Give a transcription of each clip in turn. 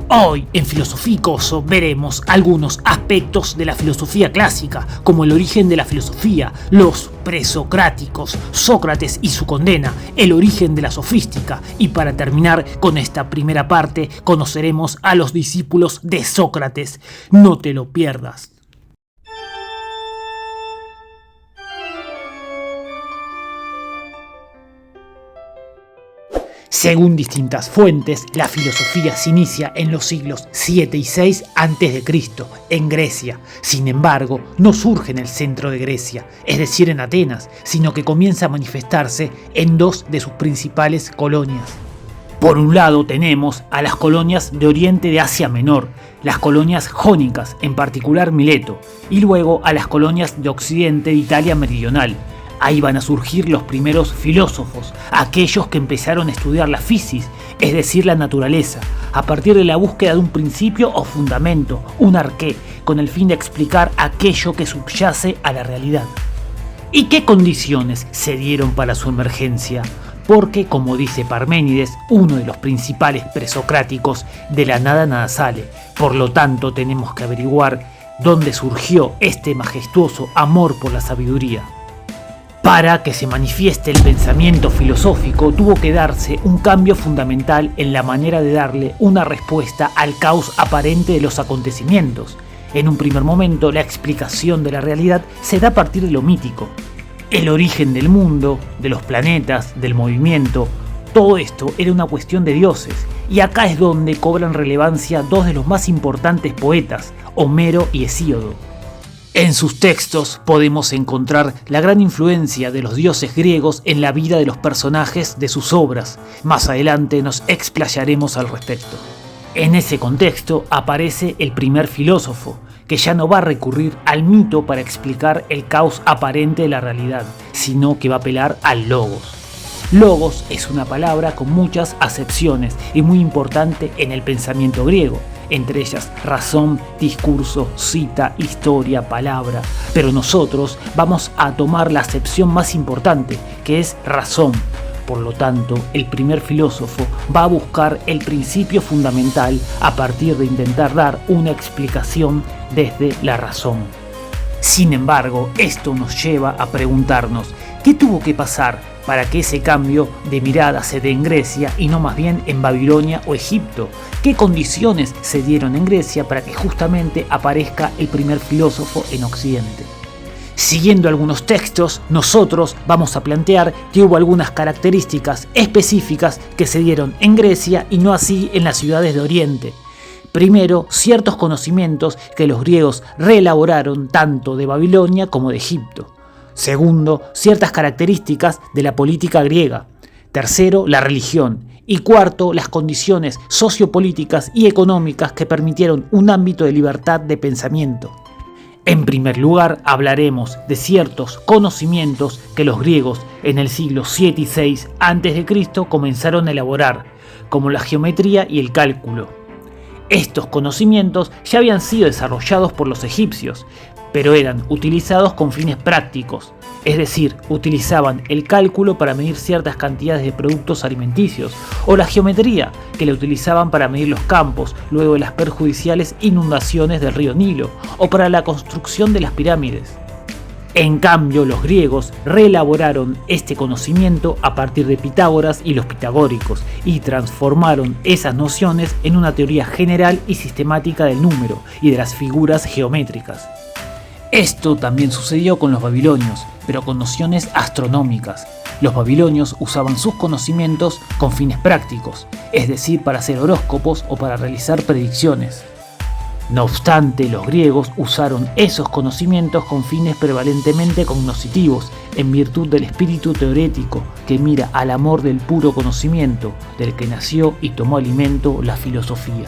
Hoy en Filosofía veremos algunos aspectos de la filosofía clásica, como el origen de la filosofía, los presocráticos, Sócrates y su condena, el origen de la sofística, y para terminar con esta primera parte conoceremos a los discípulos de Sócrates. No te lo pierdas. Según distintas fuentes, la filosofía se inicia en los siglos 7 y 6 a.C., en Grecia. Sin embargo, no surge en el centro de Grecia, es decir, en Atenas, sino que comienza a manifestarse en dos de sus principales colonias. Por un lado tenemos a las colonias de Oriente de Asia Menor, las colonias jónicas, en particular Mileto, y luego a las colonias de Occidente de Italia Meridional. Ahí van a surgir los primeros filósofos, aquellos que empezaron a estudiar la physis, es decir, la naturaleza, a partir de la búsqueda de un principio o fundamento, un arqué, con el fin de explicar aquello que subyace a la realidad. ¿Y qué condiciones se dieron para su emergencia? Porque, como dice Parménides, uno de los principales presocráticos, de la nada sale. Por lo tanto, tenemos que averiguar dónde surgió este majestuoso amor por la sabiduría. Para que se manifieste el pensamiento filosófico tuvo que darse un cambio fundamental en la manera de darle una respuesta al caos aparente de los acontecimientos. En un primer momento, la explicación de la realidad se da a partir de lo mítico. El origen del mundo, de los planetas, del movimiento, todo esto era una cuestión de dioses. Y acá es donde cobran relevancia dos de los más importantes poetas, Homero y Hesíodo. En sus textos podemos encontrar la gran influencia de los dioses griegos en la vida de los personajes de sus obras. Más adelante nos explayaremos al respecto. En ese contexto aparece el primer filósofo, que ya no va a recurrir al mito para explicar el caos aparente de la realidad, sino que va a apelar al logos. Logos es una palabra con muchas acepciones y muy importante en el pensamiento griego. Entre ellas razón, discurso, cita, historia, palabra. Pero nosotros vamos a tomar la acepción más importante, que es razón. Por lo tanto, el primer filósofo va a buscar el principio fundamental a partir de intentar dar una explicación desde la razón. Sin embargo, esto nos lleva a preguntarnos, ¿qué tuvo que pasar para que ese cambio de mirada se dé en Grecia y no más bien en Babilonia o Egipto? ¿Qué condiciones se dieron en Grecia para que justamente aparezca el primer filósofo en Occidente? Siguiendo algunos textos, nosotros vamos a plantear que hubo algunas características específicas que se dieron en Grecia y no así en las ciudades de Oriente. Primero, ciertos conocimientos que los griegos reelaboraron tanto de Babilonia como de Egipto. Segundo, ciertas características de la política griega. Tercero, la religión. Y cuarto, las condiciones sociopolíticas y económicas que permitieron un ámbito de libertad de pensamiento. En primer lugar, hablaremos de ciertos conocimientos que los griegos en el siglo 7 y 6 a.C. comenzaron a elaborar, como la geometría y el cálculo. Estos conocimientos ya habían sido desarrollados por los egipcios, pero eran utilizados con fines prácticos, es decir, utilizaban el cálculo para medir ciertas cantidades de productos alimenticios, o la geometría, que la utilizaban para medir los campos luego de las perjudiciales inundaciones del río Nilo, o para la construcción de las pirámides. En cambio, los griegos reelaboraron este conocimiento a partir de Pitágoras y los pitagóricos y transformaron esas nociones en una teoría general y sistemática del número y de las figuras geométricas. Esto también sucedió con los babilonios, pero con nociones astronómicas. Los babilonios usaban sus conocimientos con fines prácticos, es decir, para hacer horóscopos o para realizar predicciones. No obstante, los griegos usaron esos conocimientos con fines prevalentemente cognoscitivos, en virtud del espíritu teorético que mira al amor del puro conocimiento, del que nació y tomó alimento la filosofía.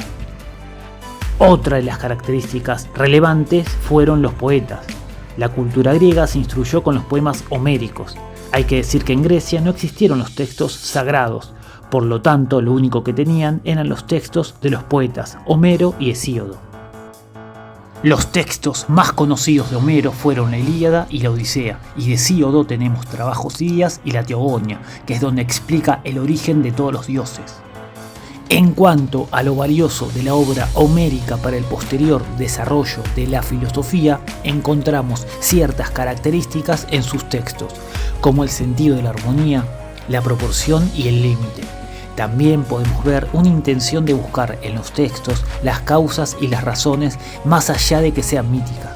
Otra de las características relevantes fueron los poetas. La cultura griega se instruyó con los poemas homéricos. Hay que decir que en Grecia no existieron los textos sagrados, por lo tanto lo único que tenían eran los textos de los poetas Homero y Hesíodo. Los textos más conocidos de Homero fueron la Ilíada y la Odisea, y de Hesíodo tenemos Trabajos y Días y la Teogonia, que es donde explica el origen de todos los dioses. En cuanto a lo valioso de la obra homérica para el posterior desarrollo de la filosofía, encontramos ciertas características en sus textos, como el sentido de la armonía, la proporción y el límite. También podemos ver una intención de buscar en los textos las causas y las razones más allá de que sean míticas.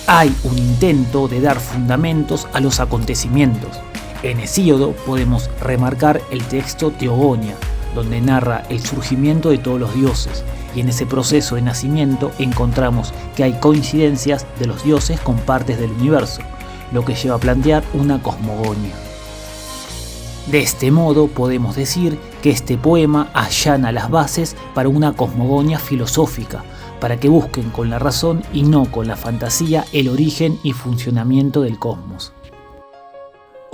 Hay un intento de dar fundamentos a los acontecimientos. En Hesíodo podemos remarcar el texto Teogonia, donde narra el surgimiento de todos los dioses, y en ese proceso de nacimiento encontramos que hay coincidencias de los dioses con partes del universo, lo que lleva a plantear una cosmogonía. De este modo podemos decir que este poema allana las bases para una cosmogonía filosófica, para que busquen con la razón y no con la fantasía el origen y funcionamiento del cosmos.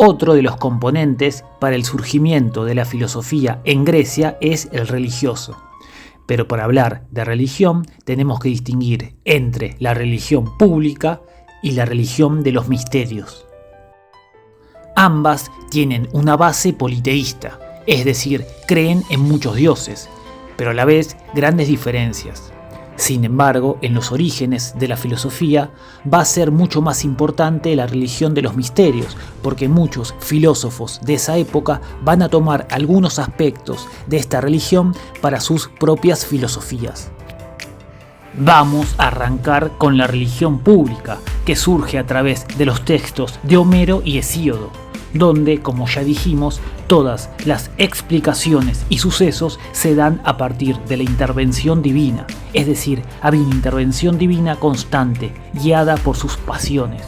Otro de los componentes para el surgimiento de la filosofía en Grecia es el religioso. Pero para hablar de religión tenemos que distinguir entre la religión pública y la religión de los misterios. Ambas tienen una base politeísta, es decir, creen en muchos dioses, pero a la vez grandes diferencias. Sin embargo, en los orígenes de la filosofía va a ser mucho más importante la religión de los misterios, porque muchos filósofos de esa época van a tomar algunos aspectos de esta religión para sus propias filosofías. Vamos a arrancar con la religión pública, que surge a través de los textos de Homero y Hesíodo, donde, como ya dijimos, todas las explicaciones y sucesos se dan a partir de la intervención divina, es decir, había una intervención divina constante, guiada por sus pasiones.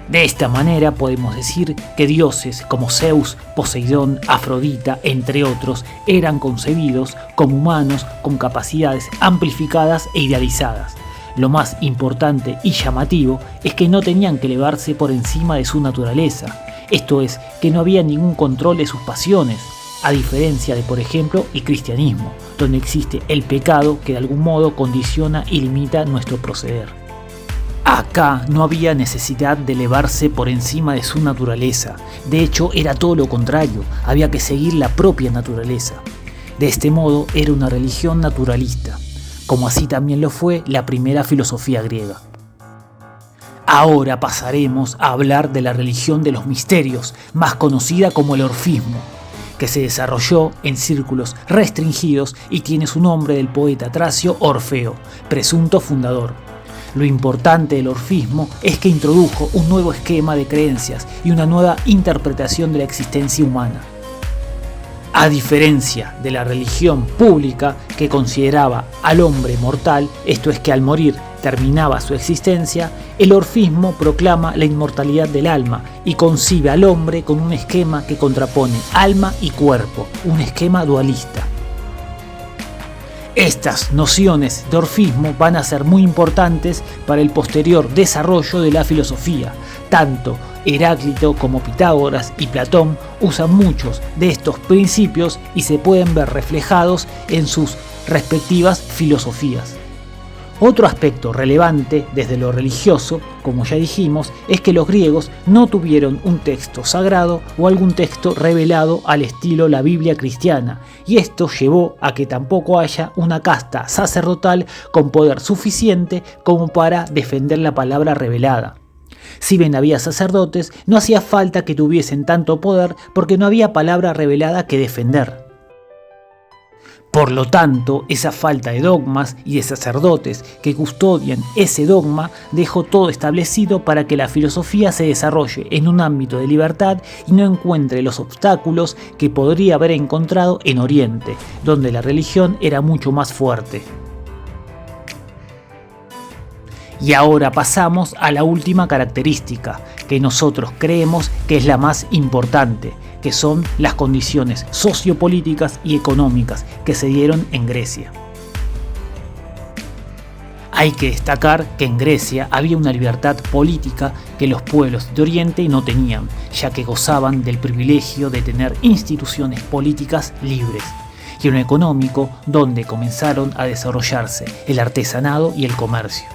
De esta manera podemos decir que dioses como Zeus, Poseidón, Afrodita, entre otros, eran concebidos como humanos con capacidades amplificadas e idealizadas. Lo más importante y llamativo es que no tenían que elevarse por encima de su naturaleza, esto es, que no había ningún control de sus pasiones, a diferencia de, por ejemplo, el cristianismo, donde existe el pecado que de algún modo condiciona y limita nuestro proceder. Acá no había necesidad de elevarse por encima de su naturaleza, de hecho era todo lo contrario, había que seguir la propia naturaleza. De este modo era una religión naturalista, como así también lo fue la primera filosofía griega. Ahora pasaremos a hablar de la religión de los misterios, más conocida como el orfismo, que se desarrolló en círculos restringidos y tiene su nombre del poeta tracio Orfeo, presunto fundador. Lo importante del orfismo es que introdujo un nuevo esquema de creencias y una nueva interpretación de la existencia humana. A diferencia de la religión pública, que consideraba al hombre mortal, esto es que al morir terminaba su existencia, el orfismo proclama la inmortalidad del alma y concibe al hombre con un esquema que contrapone alma y cuerpo, un esquema dualista. Estas nociones de orfismo van a ser muy importantes para el posterior desarrollo de la filosofía. Tanto Heráclito como Pitágoras y Platón usan muchos de estos principios y se pueden ver reflejados en sus respectivas filosofías. Otro aspecto relevante desde lo religioso, como ya dijimos, es que los griegos no tuvieron un texto sagrado o algún texto revelado al estilo la Biblia cristiana, y esto llevó a que tampoco haya una casta sacerdotal con poder suficiente como para defender la palabra revelada. Si bien había sacerdotes, no hacía falta que tuviesen tanto poder porque no había palabra revelada que defender. Por lo tanto, esa falta de dogmas y de sacerdotes que custodian ese dogma dejó todo establecido para que la filosofía se desarrolle en un ámbito de libertad y no encuentre los obstáculos que podría haber encontrado en Oriente, donde la religión era mucho más fuerte. Y ahora pasamos a la última característica, que nosotros creemos que es la más importante, que son las condiciones sociopolíticas y económicas que se dieron en Grecia. Hay que destacar que en Grecia había una libertad política que los pueblos de Oriente no tenían, ya que gozaban del privilegio de tener instituciones políticas libres, y un económico donde comenzaron a desarrollarse el artesanado y el comercio.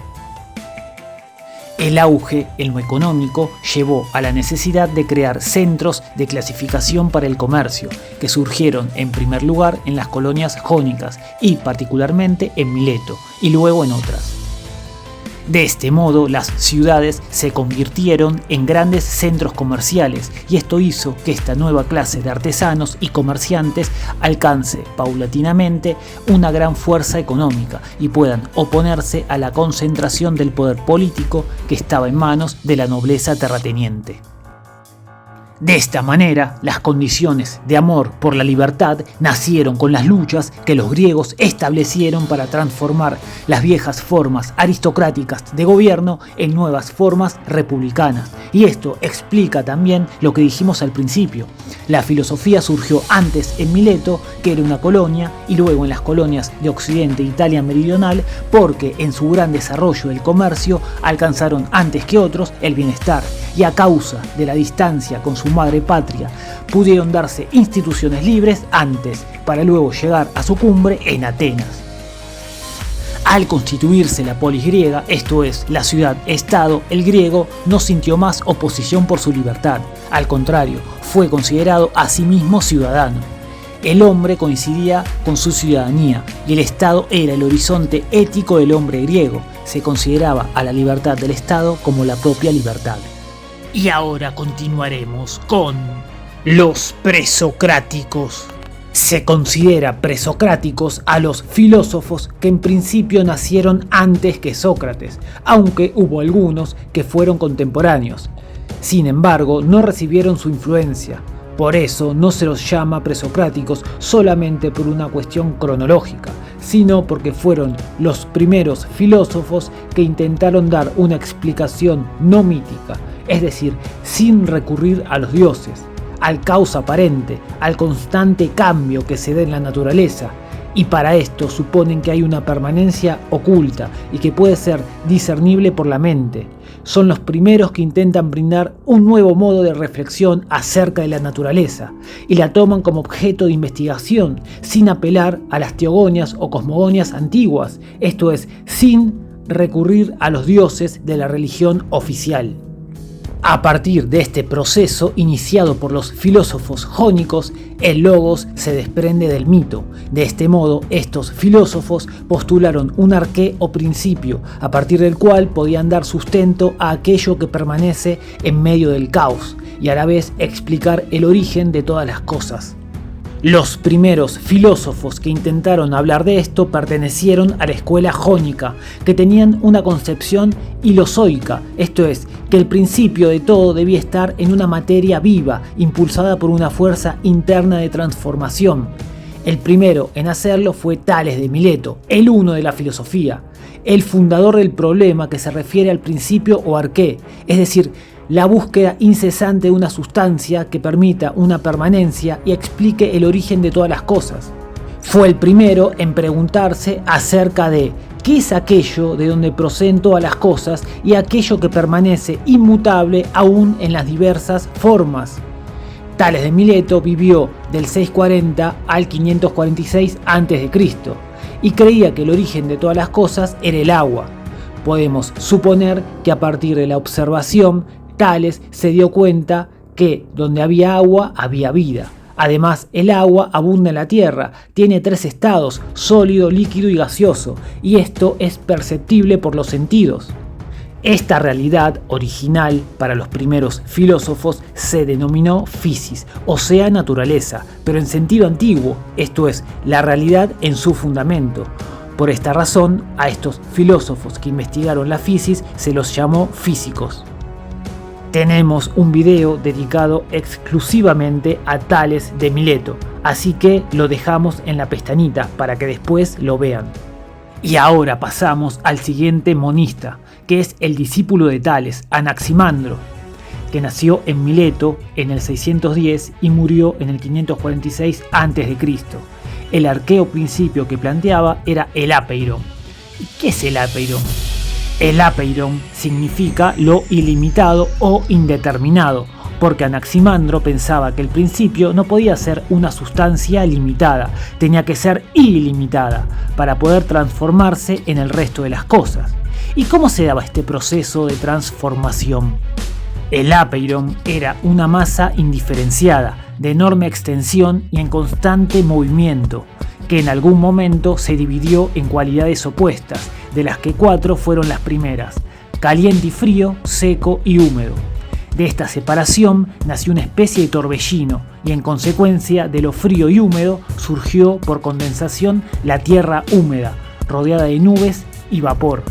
El auge en lo económico llevó a la necesidad de crear centros de clasificación para el comercio, que surgieron en primer lugar en las colonias jónicas y particularmente en Mileto y luego en otras. De este modo, las ciudades se convirtieron en grandes centros comerciales y esto hizo que esta nueva clase de artesanos y comerciantes alcance paulatinamente una gran fuerza económica y puedan oponerse a la concentración del poder político que estaba en manos de la nobleza terrateniente. De esta manera, las condiciones de amor por la libertad nacieron con las luchas que los griegos establecieron para transformar las viejas formas aristocráticas de gobierno en nuevas formas republicanas. Y esto explica también lo que dijimos al principio. La filosofía surgió antes en Mileto, que era una colonia, y luego en las colonias de Occidente e Italia meridional, porque en su gran desarrollo del comercio alcanzaron antes que otros el bienestar, y a causa de la distancia con su madre patria pudieron darse instituciones libres antes, para luego llegar a su cumbre en Atenas. Al constituirse la polis griega, esto es, la ciudad-estado, el griego no sintió más oposición por su libertad. Al contrario, fue considerado a sí mismo ciudadano. El hombre coincidía con su ciudadanía y el Estado era el horizonte ético del hombre griego. Se consideraba a la libertad del Estado como la propia libertad. Y ahora continuaremos con los presocráticos. Se considera presocráticos a los filósofos que en principio nacieron antes que Sócrates, aunque hubo algunos que fueron contemporáneos. Sin embargo, no recibieron su influencia. Por eso no se los llama presocráticos solamente por una cuestión cronológica, sino porque fueron los primeros filósofos que intentaron dar una explicación no mítica, es decir, sin recurrir a los dioses, al caos aparente, al constante cambio que se da en la naturaleza, y para esto suponen que hay una permanencia oculta y que puede ser discernible por la mente. Son los primeros que intentan brindar un nuevo modo de reflexión acerca de la naturaleza y la toman como objeto de investigación sin apelar a las teogonias o cosmogonias antiguas, esto es, sin recurrir a los dioses de la religión oficial. A partir de este proceso iniciado por los filósofos jónicos, el logos se desprende del mito. De este modo, estos filósofos postularon un arqué o principio, a partir del cual podían dar sustento a aquello que permanece en medio del caos, y a la vez explicar el origen de todas las cosas. Los primeros filósofos que intentaron hablar de esto pertenecieron a la escuela jónica, que tenían una concepción hilozoica, esto es, que el principio de todo debía estar en una materia viva, impulsada por una fuerza interna de transformación. El primero en hacerlo fue Tales de Mileto, el uno de la filosofía, el fundador del problema que se refiere al principio o arqué, es decir, la búsqueda incesante de una sustancia que permita una permanencia y explique el origen de todas las cosas. Fue el primero en preguntarse acerca de qué es aquello de donde proceden todas las cosas y aquello que permanece inmutable aún en las diversas formas. Tales de Mileto vivió del 640 al 546 a.C. y creía que el origen de todas las cosas era el agua. Podemos suponer que a partir de la observación, Tales se dio cuenta que donde había agua había vida. Además, el agua abunda en la tierra, tiene 3 estados, sólido, líquido y gaseoso, y esto es perceptible por los sentidos. Esta realidad original para los primeros filósofos se denominó physis, o sea, naturaleza, pero en sentido antiguo, esto es, la realidad en su fundamento. Por esta razón, a estos filósofos que investigaron la physis se los llamó físicos. Tenemos un video dedicado exclusivamente a Tales de Mileto, así que lo dejamos en la pestañita para que después lo vean. Y ahora pasamos al siguiente monista, que es el discípulo de Tales, Anaximandro, que nació en Mileto en el 610 y murió en el 546 a.C. El arqueo principio que planteaba era el apeiron. ¿Y qué es el apeiron? El apeiron significa lo ilimitado o indeterminado, porque Anaximandro pensaba que el principio no podía ser una sustancia limitada, tenía que ser ilimitada para poder transformarse en el resto de las cosas. ¿Y cómo se daba este proceso de transformación? El apeiron era una masa indiferenciada, de enorme extensión y en constante movimiento, que en algún momento se dividió en cualidades opuestas, de las que 4 fueron las primeras: caliente y frío, seco y húmedo. De esta separación nació una especie de torbellino y en consecuencia de lo frío y húmedo surgió por condensación la tierra húmeda, rodeada de nubes y vapor.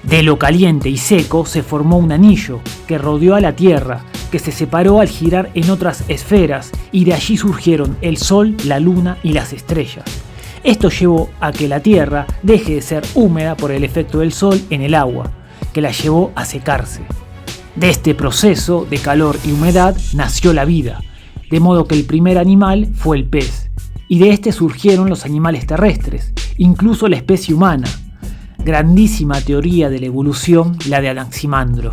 De lo caliente y seco se formó un anillo que rodeó a la Tierra, que se separó al girar en otras esferas y de allí surgieron el Sol, la Luna y las estrellas. Esto llevó a que la Tierra deje de ser húmeda por el efecto del Sol en el agua, que la llevó a secarse. De este proceso de calor y humedad nació la vida, de modo que el primer animal fue el pez, y de este surgieron los animales terrestres, incluso la especie humana. Grandísima teoría de la evolución, la de Anaximandro.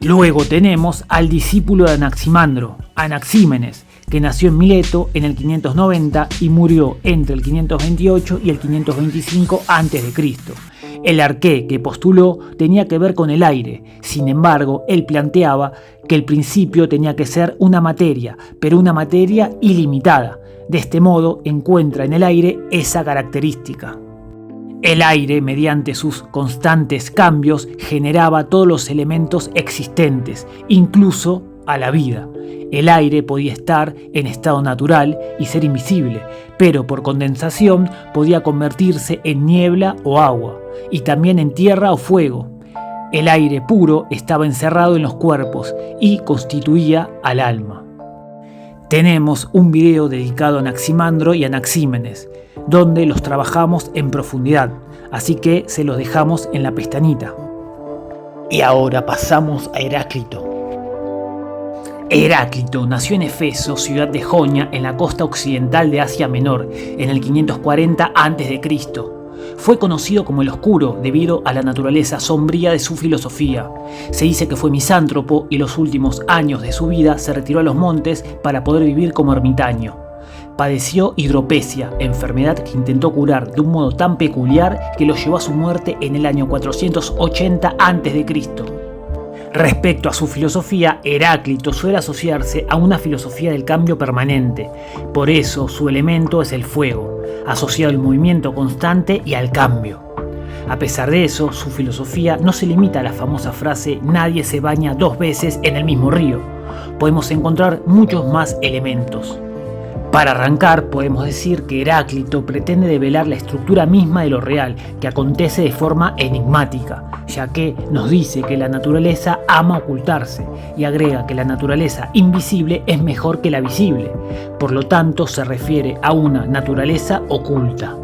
Luego tenemos al discípulo de Anaximandro, Anaxímenes, que nació en Mileto en el 590 y murió entre el 528 y el 525 a.C. El arqué que postuló tenía que ver con el aire, sin embargo, él planteaba que el principio tenía que ser una materia, pero una materia ilimitada. De este modo encuentra en el aire esa característica. El aire, mediante sus constantes cambios, generaba todos los elementos existentes, incluso a la vida. El aire podía estar en estado natural y ser invisible, pero por condensación podía convertirse en niebla o agua, y también en tierra o fuego. El aire puro estaba encerrado en los cuerpos y constituía al alma. Tenemos un video dedicado a Anaximandro y Anaxímenes, donde los trabajamos en profundidad, así que se los dejamos en la pestañita. Y ahora pasamos a Heráclito. Heráclito nació en Efeso, ciudad de Jonia, en la costa occidental de Asia Menor, en el 540 a.C. Fue conocido como el Oscuro debido a la naturaleza sombría de su filosofía. Se dice que fue misántropo y los últimos años de su vida se retiró a los montes para poder vivir como ermitaño. Padeció hidropesia, enfermedad que intentó curar de un modo tan peculiar que lo llevó a su muerte en el año 480 a.C. Respecto a su filosofía, Heráclito suele asociarse a una filosofía del cambio permanente. Por eso su elemento es el fuego, asociado al movimiento constante y al cambio. A pesar de eso, su filosofía no se limita a la famosa frase «nadie se baña 2 veces en el mismo río». Podemos encontrar muchos más elementos. Para arrancar, podemos decir que Heráclito pretende develar la estructura misma de lo real, que acontece de forma enigmática, ya que nos dice que la naturaleza ama ocultarse y agrega que la naturaleza invisible es mejor que la visible. Por lo tanto, se refiere a una naturaleza oculta.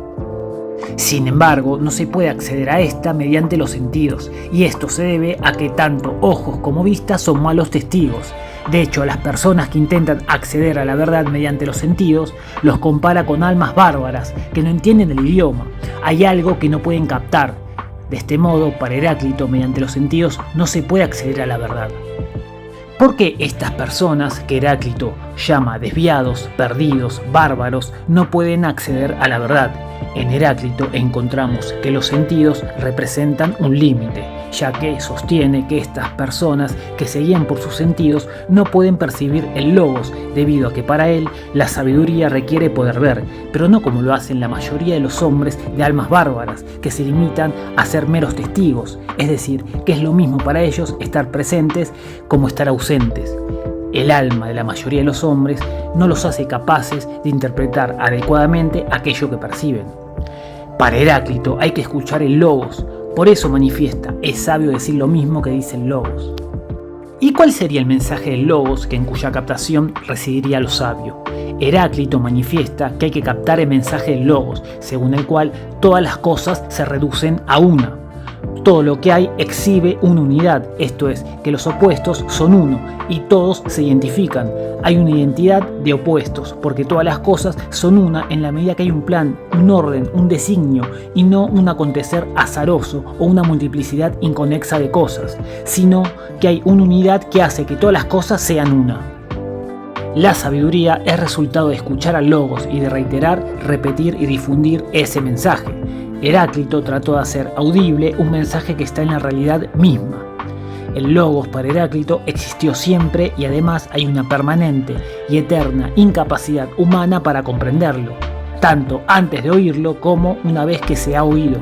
Sin embargo, no se puede acceder a esta mediante los sentidos, y esto se debe a que tanto ojos como vista son malos testigos. De hecho, a las personas que intentan acceder a la verdad mediante los sentidos, los compara con almas bárbaras que no entienden el idioma. Hay algo que no pueden captar. De este modo, para Heráclito, mediante los sentidos no se puede acceder a la verdad. ¿Por qué estas personas, que Heráclito llama desviados, perdidos, bárbaros, no pueden acceder a la verdad? En Heráclito encontramos que los sentidos representan un límite, ya que sostiene que estas personas que se guían por sus sentidos no pueden percibir el logos, debido a que para él la sabiduría requiere poder ver, pero no como lo hacen la mayoría de los hombres de almas bárbaras, que se limitan a ser meros testigos, es decir, que es lo mismo para ellos estar presentes como estar ausentes. El alma de la mayoría de los hombres no los hace capaces de interpretar adecuadamente aquello que perciben. Para Heráclito hay que escuchar el logos, por eso manifiesta, es sabio decir lo mismo que dice el logos. ¿Y cuál sería el mensaje del logos que en cuya captación residiría lo sabio? Heráclito manifiesta que hay que captar el mensaje del logos, según el cual todas las cosas se reducen a una. Todo lo que hay exhibe una unidad, esto es, que los opuestos son uno y todos se identifican. Hay una identidad de opuestos, porque todas las cosas son una en la medida que hay un plan, un orden, un designio, y no un acontecer azaroso o una multiplicidad inconexa de cosas, sino que hay una unidad que hace que todas las cosas sean una. La sabiduría es resultado de escuchar al logos y de reiterar, repetir y difundir ese mensaje. Heráclito trató de hacer audible un mensaje que está en la realidad misma. El logos para Heráclito existió siempre y además hay una permanente y eterna incapacidad humana para comprenderlo, tanto antes de oírlo como una vez que se ha oído.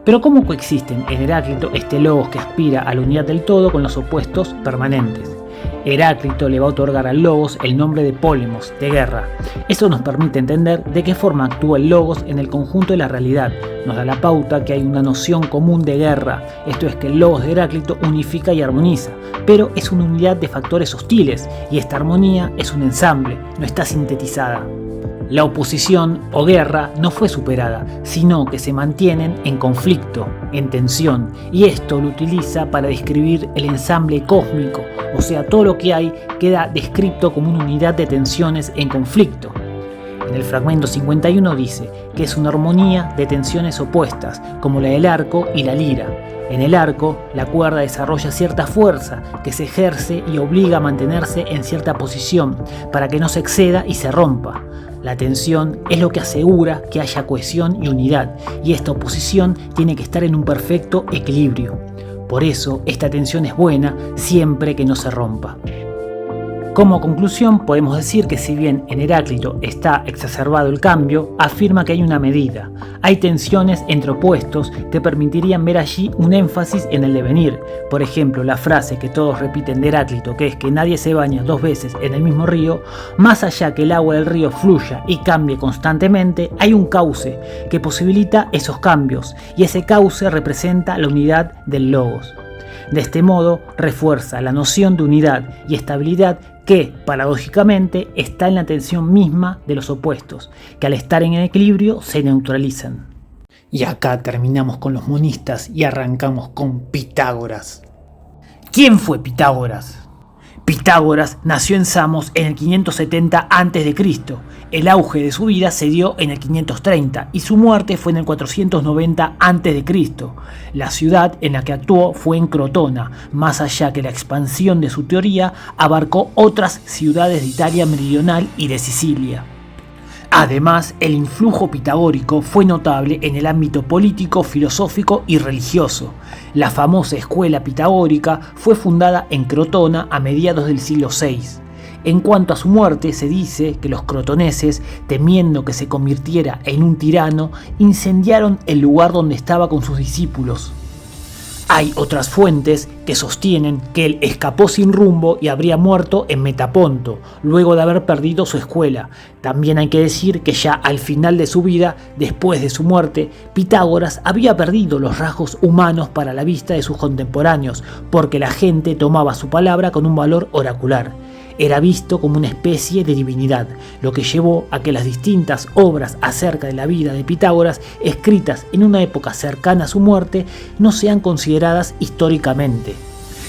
Pero ¿cómo coexisten en Heráclito este logos que aspira a la unidad del todo con los opuestos permanentes? Heráclito le va a otorgar al logos el nombre de pólemos, de guerra. Esto nos permite entender de qué forma actúa el logos en el conjunto de la realidad. Nos da la pauta que hay una noción común de guerra, esto es que el logos de Heráclito unifica y armoniza, pero es una unidad de factores hostiles y esta armonía es un ensamble, no está sintetizada. La oposición o guerra no fue superada, sino que se mantienen en conflicto, en tensión, y esto lo utiliza para describir el ensamble cósmico, o sea, todo lo que hay queda descrito como una unidad de tensiones en conflicto. En el fragmento 51 dice que es una armonía de tensiones opuestas, como la del arco y la lira. En el arco, la cuerda desarrolla cierta fuerza que se ejerce y obliga a mantenerse en cierta posición para que no se exceda y se rompa. La tensión es lo que asegura que haya cohesión y unidad, y esta oposición tiene que estar en un perfecto equilibrio. Por eso, esta tensión es buena siempre que no se rompa. Como conclusión, podemos decir que si bien en Heráclito está exacerbado el cambio, afirma que hay una medida. Hay tensiones entre opuestos que permitirían ver allí un énfasis en el devenir. Por ejemplo, la frase que todos repiten de Heráclito, que es que nadie se baña 2 veces en el mismo río, más allá que el agua del río fluya y cambie constantemente, hay un cauce que posibilita esos cambios, y ese cauce representa la unidad del logos. De este modo, refuerza la noción de unidad y estabilidad que, paradójicamente, está en la tensión misma de los opuestos, que al estar en equilibrio se neutralizan. Y acá terminamos con los monistas y arrancamos con Pitágoras. ¿Quién fue Pitágoras? Pitágoras nació en Samos en el 570 a.C. El auge de su vida se dio en el 530 y su muerte fue en el 490 a.C. La ciudad en la que actuó fue en Crotona, más allá que la expansión de su teoría abarcó otras ciudades de Italia meridional y de Sicilia. Además, el influjo pitagórico fue notable en el ámbito político, filosófico y religioso. La famosa escuela pitagórica fue fundada en Crotona a mediados del siglo VI. En cuanto a su muerte, se dice que los crotoneses, temiendo que se convirtiera en un tirano, incendiaron el lugar donde estaba con sus discípulos. Hay otras fuentes que sostienen que él escapó sin rumbo y habría muerto en Metaponto, luego de haber perdido su escuela. También hay que decir que ya al final de su vida, después de su muerte, Pitágoras había perdido los rasgos humanos para la vista de sus contemporáneos, porque la gente tomaba su palabra con un valor oracular. Era visto como una especie de divinidad, lo que llevó a que las distintas obras acerca de la vida de Pitágoras, escritas en una época cercana a su muerte, no sean consideradas históricamente.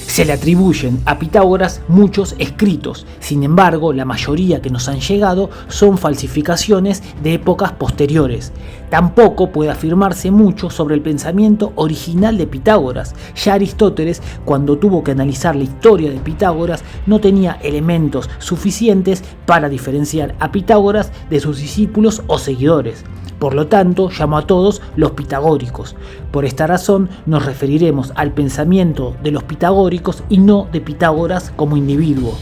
Se le atribuyen a Pitágoras muchos escritos, sin embargo, la mayoría que nos han llegado son falsificaciones de épocas posteriores. Tampoco puede afirmarse mucho sobre el pensamiento original de Pitágoras. Ya Aristóteles, cuando tuvo que analizar la historia de Pitágoras, no tenía elementos suficientes para diferenciar a Pitágoras de sus discípulos o seguidores. Por lo tanto, llamó a todos los pitagóricos. Por esta razón, nos referiremos al pensamiento de los pitagóricos y no de Pitágoras como individuo.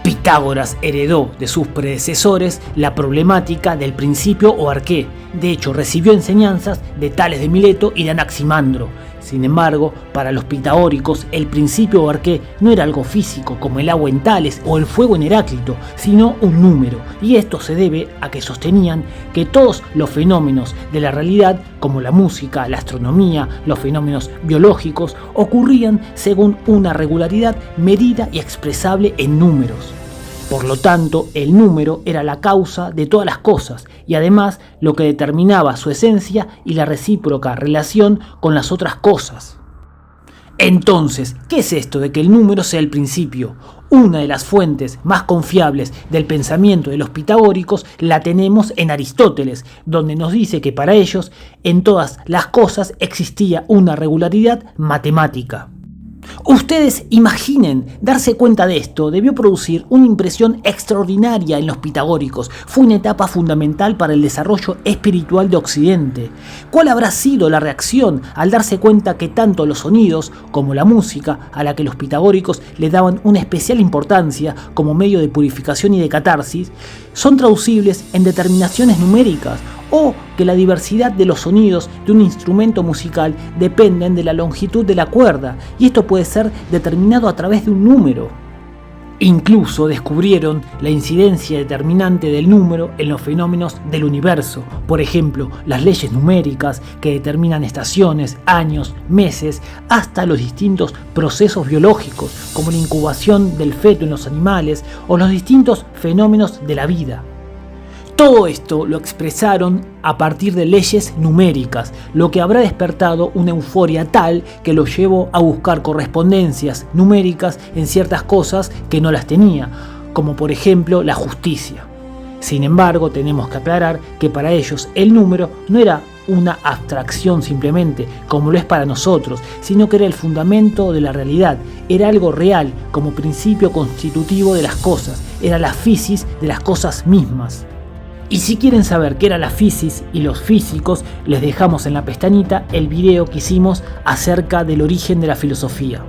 Pitágoras heredó de sus predecesores la problemática del principio o arqué. De hecho, recibió enseñanzas de Tales de Mileto y de Anaximandro. Sin embargo, para los pitagóricos, el principio o arqué no era algo físico como el agua en Tales o el fuego en Heráclito, sino un número, y esto se debe a que sostenían que todos los fenómenos de la realidad, como la música, la astronomía, los fenómenos biológicos, ocurrían según una regularidad medida y expresable en números. Por lo tanto, el número era la causa de todas las cosas y además lo que determinaba su esencia y la recíproca relación con las otras cosas. Entonces, ¿qué es esto de que el número sea el principio? Una de las fuentes más confiables del pensamiento de los pitagóricos la tenemos en Aristóteles, donde nos dice que para ellos en todas las cosas existía una regularidad matemática. Ustedes imaginen, darse cuenta de esto debió producir una impresión extraordinaria en los pitagóricos. Fue una etapa fundamental para el desarrollo espiritual de Occidente. ¿Cuál habrá sido la reacción al darse cuenta que tanto los sonidos como la música, a la que los pitagóricos le daban una especial importancia como medio de purificación y de catarsis, son traducibles en determinaciones numéricas, o que la diversidad de los sonidos de un instrumento musical dependen de la longitud de la cuerda, y esto puede ser determinado a través de un número? Incluso descubrieron la incidencia determinante del número en los fenómenos del universo. Por ejemplo, las leyes numéricas que determinan estaciones, años, meses, hasta los distintos procesos biológicos, como la incubación del feto en los animales o los distintos fenómenos de la vida. Todo esto lo expresaron a partir de leyes numéricas, lo que habrá despertado una euforia tal que los llevó a buscar correspondencias numéricas en ciertas cosas que no las tenía, como por ejemplo la justicia. Sin embargo, tenemos que aclarar que para ellos el número no era una abstracción simplemente, como lo es para nosotros, sino que era el fundamento de la realidad, era algo real como principio constitutivo de las cosas, era la physis de las cosas mismas. Y si quieren saber qué era la physis y los físicos, les dejamos en la pestañita el video que hicimos acerca del origen de la filosofía.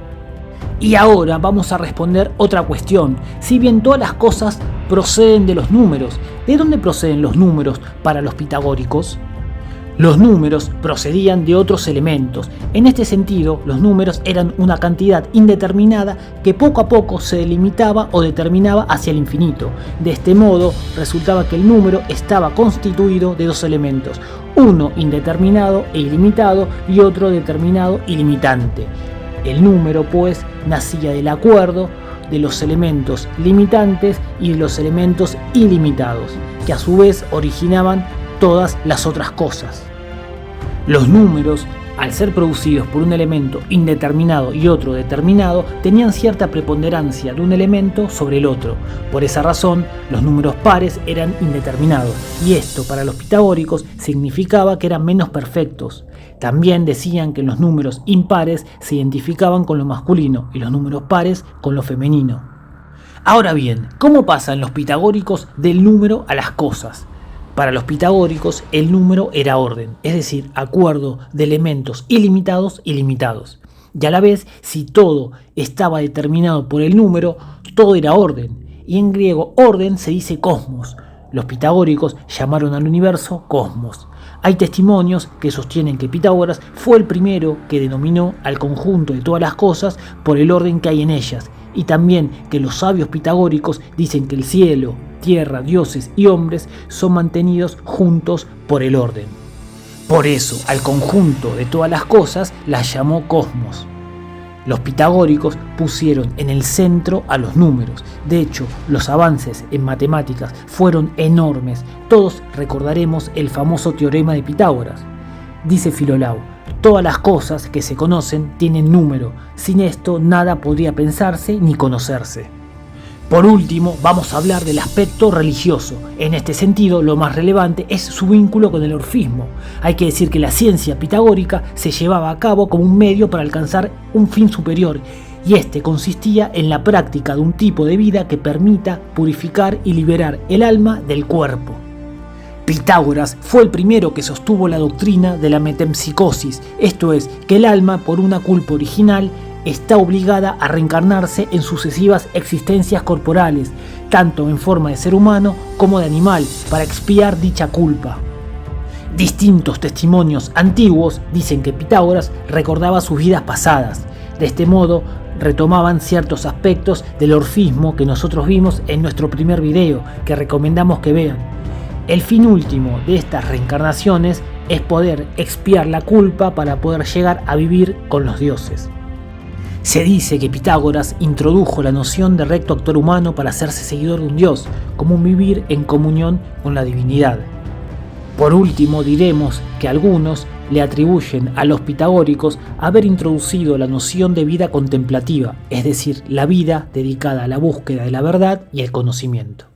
Y ahora vamos a responder otra cuestión. Si bien todas las cosas proceden de los números, ¿de dónde proceden los números para los pitagóricos? Los números procedían de otros elementos. En este sentido, los números eran una cantidad indeterminada que poco a poco se delimitaba o determinaba hacia el infinito. De este modo, resultaba que el número estaba constituido de dos elementos, uno indeterminado e ilimitado y otro determinado y limitante. El número, pues, nacía del acuerdo de los elementos limitantes y de los elementos ilimitados, que a su vez originaban todas las otras cosas. Los números, al ser producidos por un elemento indeterminado y otro determinado, tenían cierta preponderancia de un elemento sobre el otro. Por esa razón, los números pares eran indeterminados, y esto para los pitagóricos significaba que eran menos perfectos. También decían que los números impares se identificaban con lo masculino y los números pares con lo femenino. Ahora bien, ¿cómo pasan los pitagóricos del número a las cosas? Para los pitagóricos el número era orden, es decir, acuerdo de elementos ilimitados y limitados. Y a la vez, si todo estaba determinado por el número, todo era orden. Y en griego orden se dice cosmos. Los pitagóricos llamaron al universo cosmos. Hay testimonios que sostienen que Pitágoras fue el primero que denominó al conjunto de todas las cosas por el orden que hay en ellas, y también que los sabios pitagóricos dicen que el cielo, tierra, dioses y hombres son mantenidos juntos por el orden. Por eso, al conjunto de todas las cosas las llamó cosmos. Los pitagóricos pusieron en el centro a los números. De hecho, los avances en matemáticas fueron enormes. Todos recordaremos el famoso teorema de Pitágoras. Dice Filolao: todas las cosas que se conocen tienen número. Sin esto nada podría pensarse ni conocerse. Por último, vamos a hablar del aspecto religioso. En este sentido, lo más relevante es su vínculo con el orfismo. Hay que decir que la ciencia pitagórica se llevaba a cabo como un medio para alcanzar un fin superior, y este consistía en la práctica de un tipo de vida que permita purificar y liberar el alma del cuerpo. Pitágoras fue el primero que sostuvo la doctrina de la metempsicosis, esto es, que el alma, por una culpa original, está obligada a reencarnarse en sucesivas existencias corporales, tanto en forma de ser humano como de animal, para expiar dicha culpa. Distintos testimonios antiguos dicen que Pitágoras recordaba sus vidas pasadas. De este modo, retomaban ciertos aspectos del orfismo que nosotros vimos en nuestro primer video, que recomendamos que vean. El fin último de estas reencarnaciones es poder expiar la culpa para poder llegar a vivir con los dioses. Se dice que Pitágoras introdujo la noción de recto actor humano para hacerse seguidor de un dios, como un vivir en comunión con la divinidad. Por último, diremos que algunos le atribuyen a los pitagóricos haber introducido la noción de vida contemplativa, es decir, la vida dedicada a la búsqueda de la verdad y el conocimiento.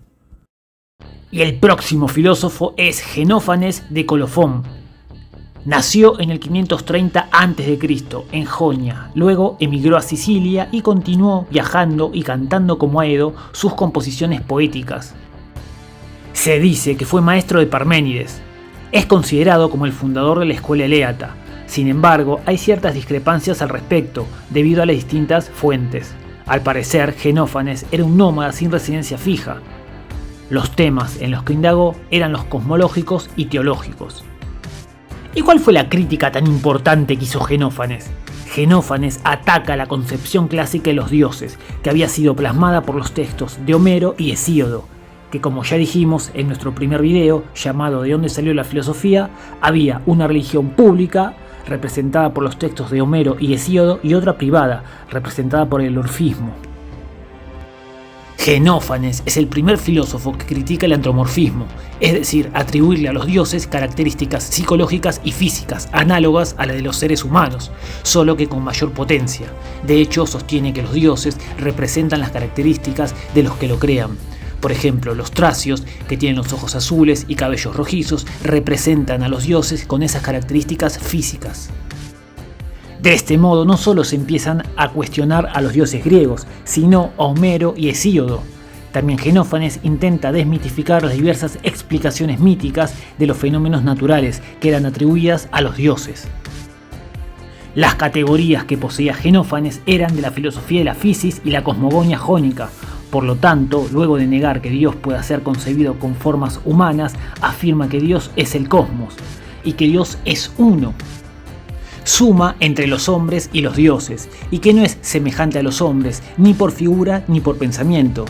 Y el próximo filósofo es Genófanes de Colofón. Nació en el 530 a.C. en Jonia, luego emigró a Sicilia y continuó viajando y cantando como Aedo sus composiciones poéticas. Se dice que fue maestro de Parménides. Es considerado como el fundador de la escuela eléata. Sin embargo, hay ciertas discrepancias al respecto, debido a las distintas fuentes. Al parecer, Genófanes era un nómada sin residencia fija. Los temas en los que indagó eran los cosmológicos y teológicos. ¿Y cuál fue la crítica tan importante que hizo Genófanes? Genófanes ataca la concepción clásica de los dioses, que había sido plasmada por los textos de Homero y Hesíodo, que como ya dijimos en nuestro primer video, llamado ¿De dónde salió la filosofía?, había una religión pública, representada por los textos de Homero y Hesíodo, y otra privada, representada por el orfismo. Genófanes es el primer filósofo que critica el antropomorfismo, es decir, atribuirle a los dioses características psicológicas y físicas análogas a las de los seres humanos, solo que con mayor potencia. De hecho, sostiene que los dioses representan las características de los que lo crean. Por ejemplo, los tracios, que tienen los ojos azules y cabellos rojizos, representan a los dioses con esas características físicas. De este modo no solo se empiezan a cuestionar a los dioses griegos, sino a Homero y Hesíodo. También Genófanes intenta desmitificar las diversas explicaciones míticas de los fenómenos naturales que eran atribuidas a los dioses. Las categorías que poseía Genófanes eran de la filosofía de la fisis y la cosmogonía jónica. Por lo tanto, luego de negar que Dios pueda ser concebido con formas humanas, afirma que Dios es el cosmos y que Dios es uno. Suma entre los hombres y los dioses, y que no es semejante a los hombres, ni por figura ni por pensamiento.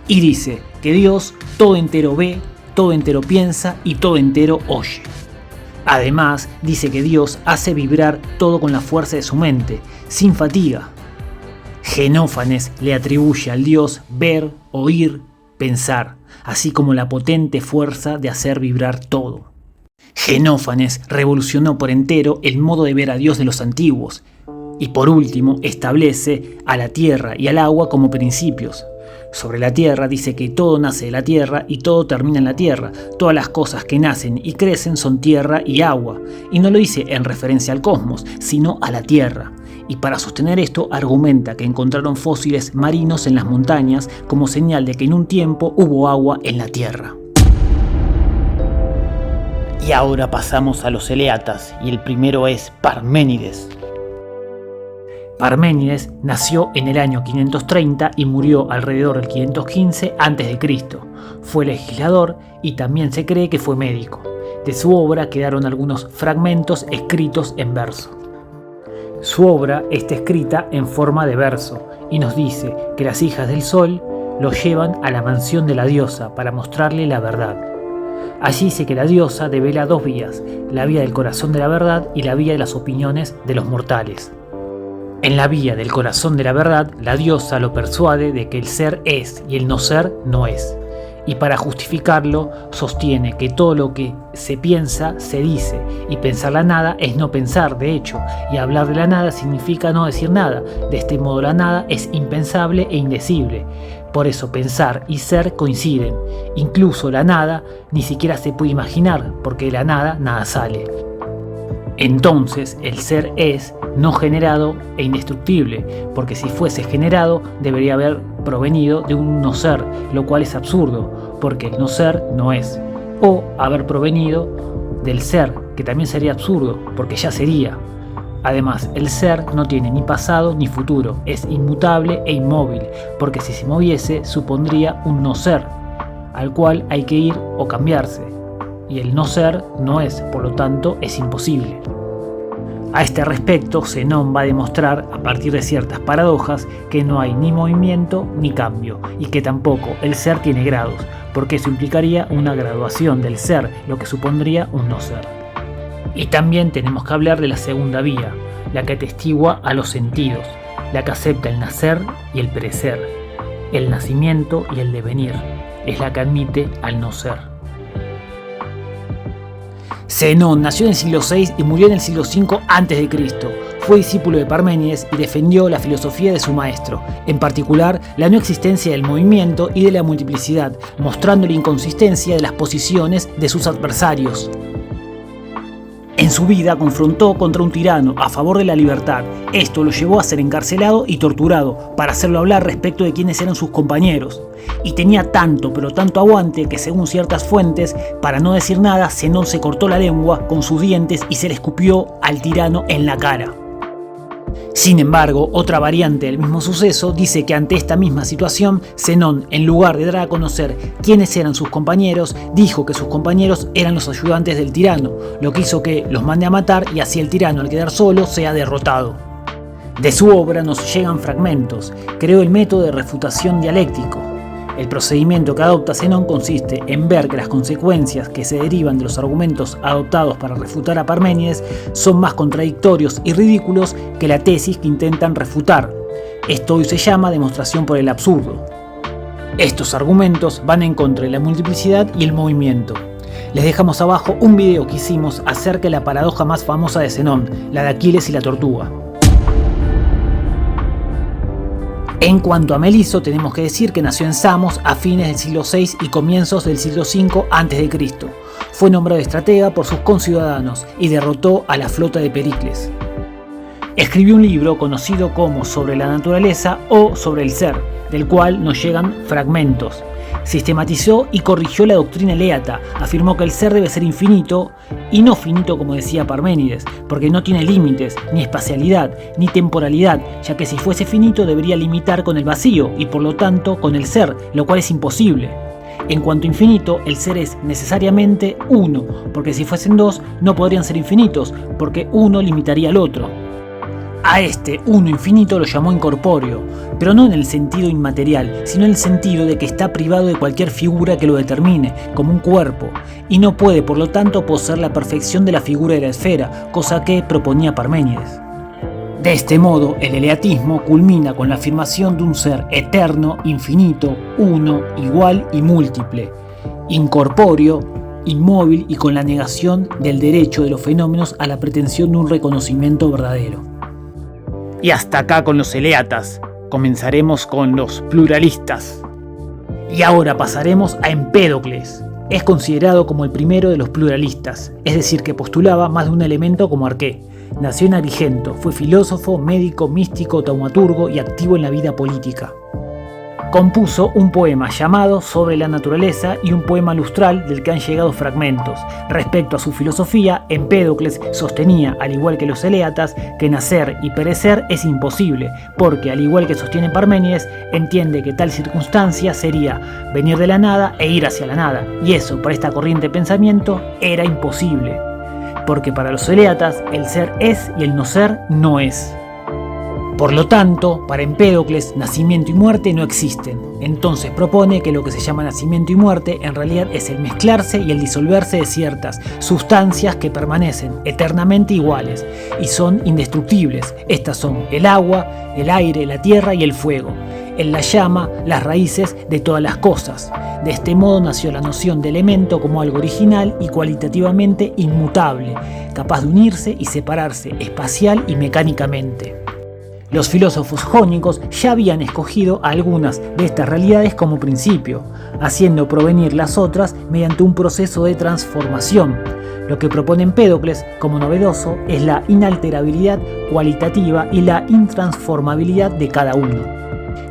Y dice que Dios todo entero ve, todo entero piensa y todo entero oye. Además, dice que Dios hace vibrar todo con la fuerza de su mente, sin fatiga. Genófanes le atribuye al Dios ver, oír, pensar, así como la potente fuerza de hacer vibrar todo. Genófanes revolucionó por entero el modo de ver a Dios de los antiguos, y por último establece a la tierra y al agua como principios. Sobre la tierra dice que todo nace de la tierra y todo termina en la tierra. Todas las cosas que nacen y crecen son tierra y agua, y no lo dice en referencia al cosmos, sino a la tierra. Y para sostener esto argumenta que encontraron fósiles marinos en las montañas como señal de que en un tiempo hubo agua en la tierra. Y ahora pasamos a los eleatas, y el primero es Parménides. Parménides nació en el año 530 y murió alrededor del 515 a.C. Fue legislador y también se cree que fue médico. De su obra quedaron algunos fragmentos escritos en verso. Su obra está escrita en forma de verso y nos dice que las hijas del sol lo llevan a la mansión de la diosa para mostrarle la verdad. Allí dice que la diosa devela dos vías, la vía del corazón de la verdad y la vía de las opiniones de los mortales. En la vía del corazón de la verdad, la diosa lo persuade de que el ser es y el no ser no es. Y para justificarlo, sostiene que todo lo que se piensa, se dice, y pensar la nada es no pensar, de hecho, y hablar de la nada significa no decir nada. De este modo la nada es impensable e indecible. Por eso pensar y ser coinciden. Incluso la nada ni siquiera se puede imaginar, porque de la nada nada sale. Entonces el ser es no generado e indestructible, porque si fuese generado debería haber provenido de un no ser, lo cual es absurdo, porque el no ser no es, o haber provenido del ser, que también sería absurdo, porque ya sería. Además, el ser no tiene ni pasado ni futuro, es inmutable e inmóvil, porque si se moviese supondría un no ser, al cual hay que ir o cambiarse, y el no ser no es, por lo tanto es imposible. A este respecto, Zenón va a demostrar, a partir de ciertas paradojas, que no hay ni movimiento ni cambio, y que tampoco el ser tiene grados, porque eso implicaría una graduación del ser, lo que supondría un no ser. Y también tenemos que hablar de la segunda vía, la que atestigua a los sentidos, la que acepta el nacer y el perecer, el nacimiento y el devenir, es la que admite al no ser. Zenón nació en el siglo VI y murió en el siglo V a.C. Fue discípulo de Parménides y defendió la filosofía de su maestro, en particular la no existencia del movimiento y de la multiplicidad, mostrando la inconsistencia de las posiciones de sus adversarios. En su vida confrontó contra un tirano a favor de la libertad. Esto lo llevó a ser encarcelado y torturado para hacerlo hablar respecto de quiénes eran sus compañeros. Y tenía tanto, pero tanto aguante que según ciertas fuentes, para no decir nada, Zenón se cortó la lengua con sus dientes y se le escupió al tirano en la cara. Sin embargo, otra variante del mismo suceso dice que ante esta misma situación, Zenón, en lugar de dar a conocer quiénes eran sus compañeros, dijo que sus compañeros eran los ayudantes del tirano, lo que hizo que los mande a matar y así el tirano, al quedar solo, sea derrotado. De su obra nos llegan fragmentos. Creó el método de refutación dialéctico. El procedimiento que adopta Zenón consiste en ver que las consecuencias que se derivan de los argumentos adoptados para refutar a Parménides son más contradictorios y ridículos que la tesis que intentan refutar. Esto hoy se llama demostración por el absurdo. Estos argumentos van en contra de la multiplicidad y el movimiento. Les dejamos abajo un video que hicimos acerca de la paradoja más famosa de Zenón, la de Aquiles y la tortuga. En cuanto a Meliso, tenemos que decir que nació en Samos a fines del siglo VI y comienzos del siglo V a.C. Fue nombrado estratega por sus conciudadanos y derrotó a la flota de Pericles. Escribió un libro conocido como Sobre la naturaleza o Sobre el ser, del cual nos llegan fragmentos. Sistematizó y corrigió la doctrina eleata, afirmó que el ser debe ser infinito y no finito como decía Parménides, porque no tiene límites, ni espacialidad, ni temporalidad, ya que si fuese finito debería limitar con el vacío y por lo tanto con el ser, lo cual es imposible. En cuanto a infinito, el ser es necesariamente uno, porque si fuesen dos no podrían ser infinitos, porque uno limitaría al otro. A este uno infinito lo llamó incorpóreo, pero no en el sentido inmaterial, sino en el sentido de que está privado de cualquier figura que lo determine, como un cuerpo, y no puede por lo tanto poseer la perfección de la figura de la esfera, cosa que proponía Parménides. De este modo, el eleatismo culmina con la afirmación de un ser eterno, infinito, uno, igual y múltiple, incorpóreo, inmóvil y con la negación del derecho de los fenómenos a la pretensión de un reconocimiento verdadero. Y hasta acá con los eleatas. Comenzaremos con los pluralistas. Y ahora pasaremos a Empédocles. Es considerado como el primero de los pluralistas, es decir, que postulaba más de un elemento como Arqué. Nació en Agrigento, fue filósofo, médico, místico, taumaturgo y activo en la vida política. Compuso un poema llamado Sobre la naturaleza y un poema lustral del que han llegado fragmentos. Respecto a su filosofía, Empédocles sostenía, al igual que los eleatas, que nacer y perecer es imposible, porque, al igual que sostiene Parménides, entiende que tal circunstancia sería venir de la nada e ir hacia la nada, y eso, para esta corriente de pensamiento, era imposible, porque para los eleatas el ser es y el no ser no es. Por lo tanto, para Empédocles, nacimiento y muerte no existen. Entonces propone que lo que se llama nacimiento y muerte en realidad es el mezclarse y el disolverse de ciertas sustancias que permanecen eternamente iguales y son indestructibles. Estas son el agua, el aire, la tierra y el fuego. Él la llama las raíces de todas las cosas. De este modo nació la noción de elemento como algo original y cualitativamente inmutable, capaz de unirse y separarse espacial y mecánicamente. Los filósofos jónicos ya habían escogido algunas de estas realidades como principio, haciendo provenir las otras mediante un proceso de transformación. Lo que propone Empédocles como novedoso es la inalterabilidad cualitativa y la intransformabilidad de cada uno.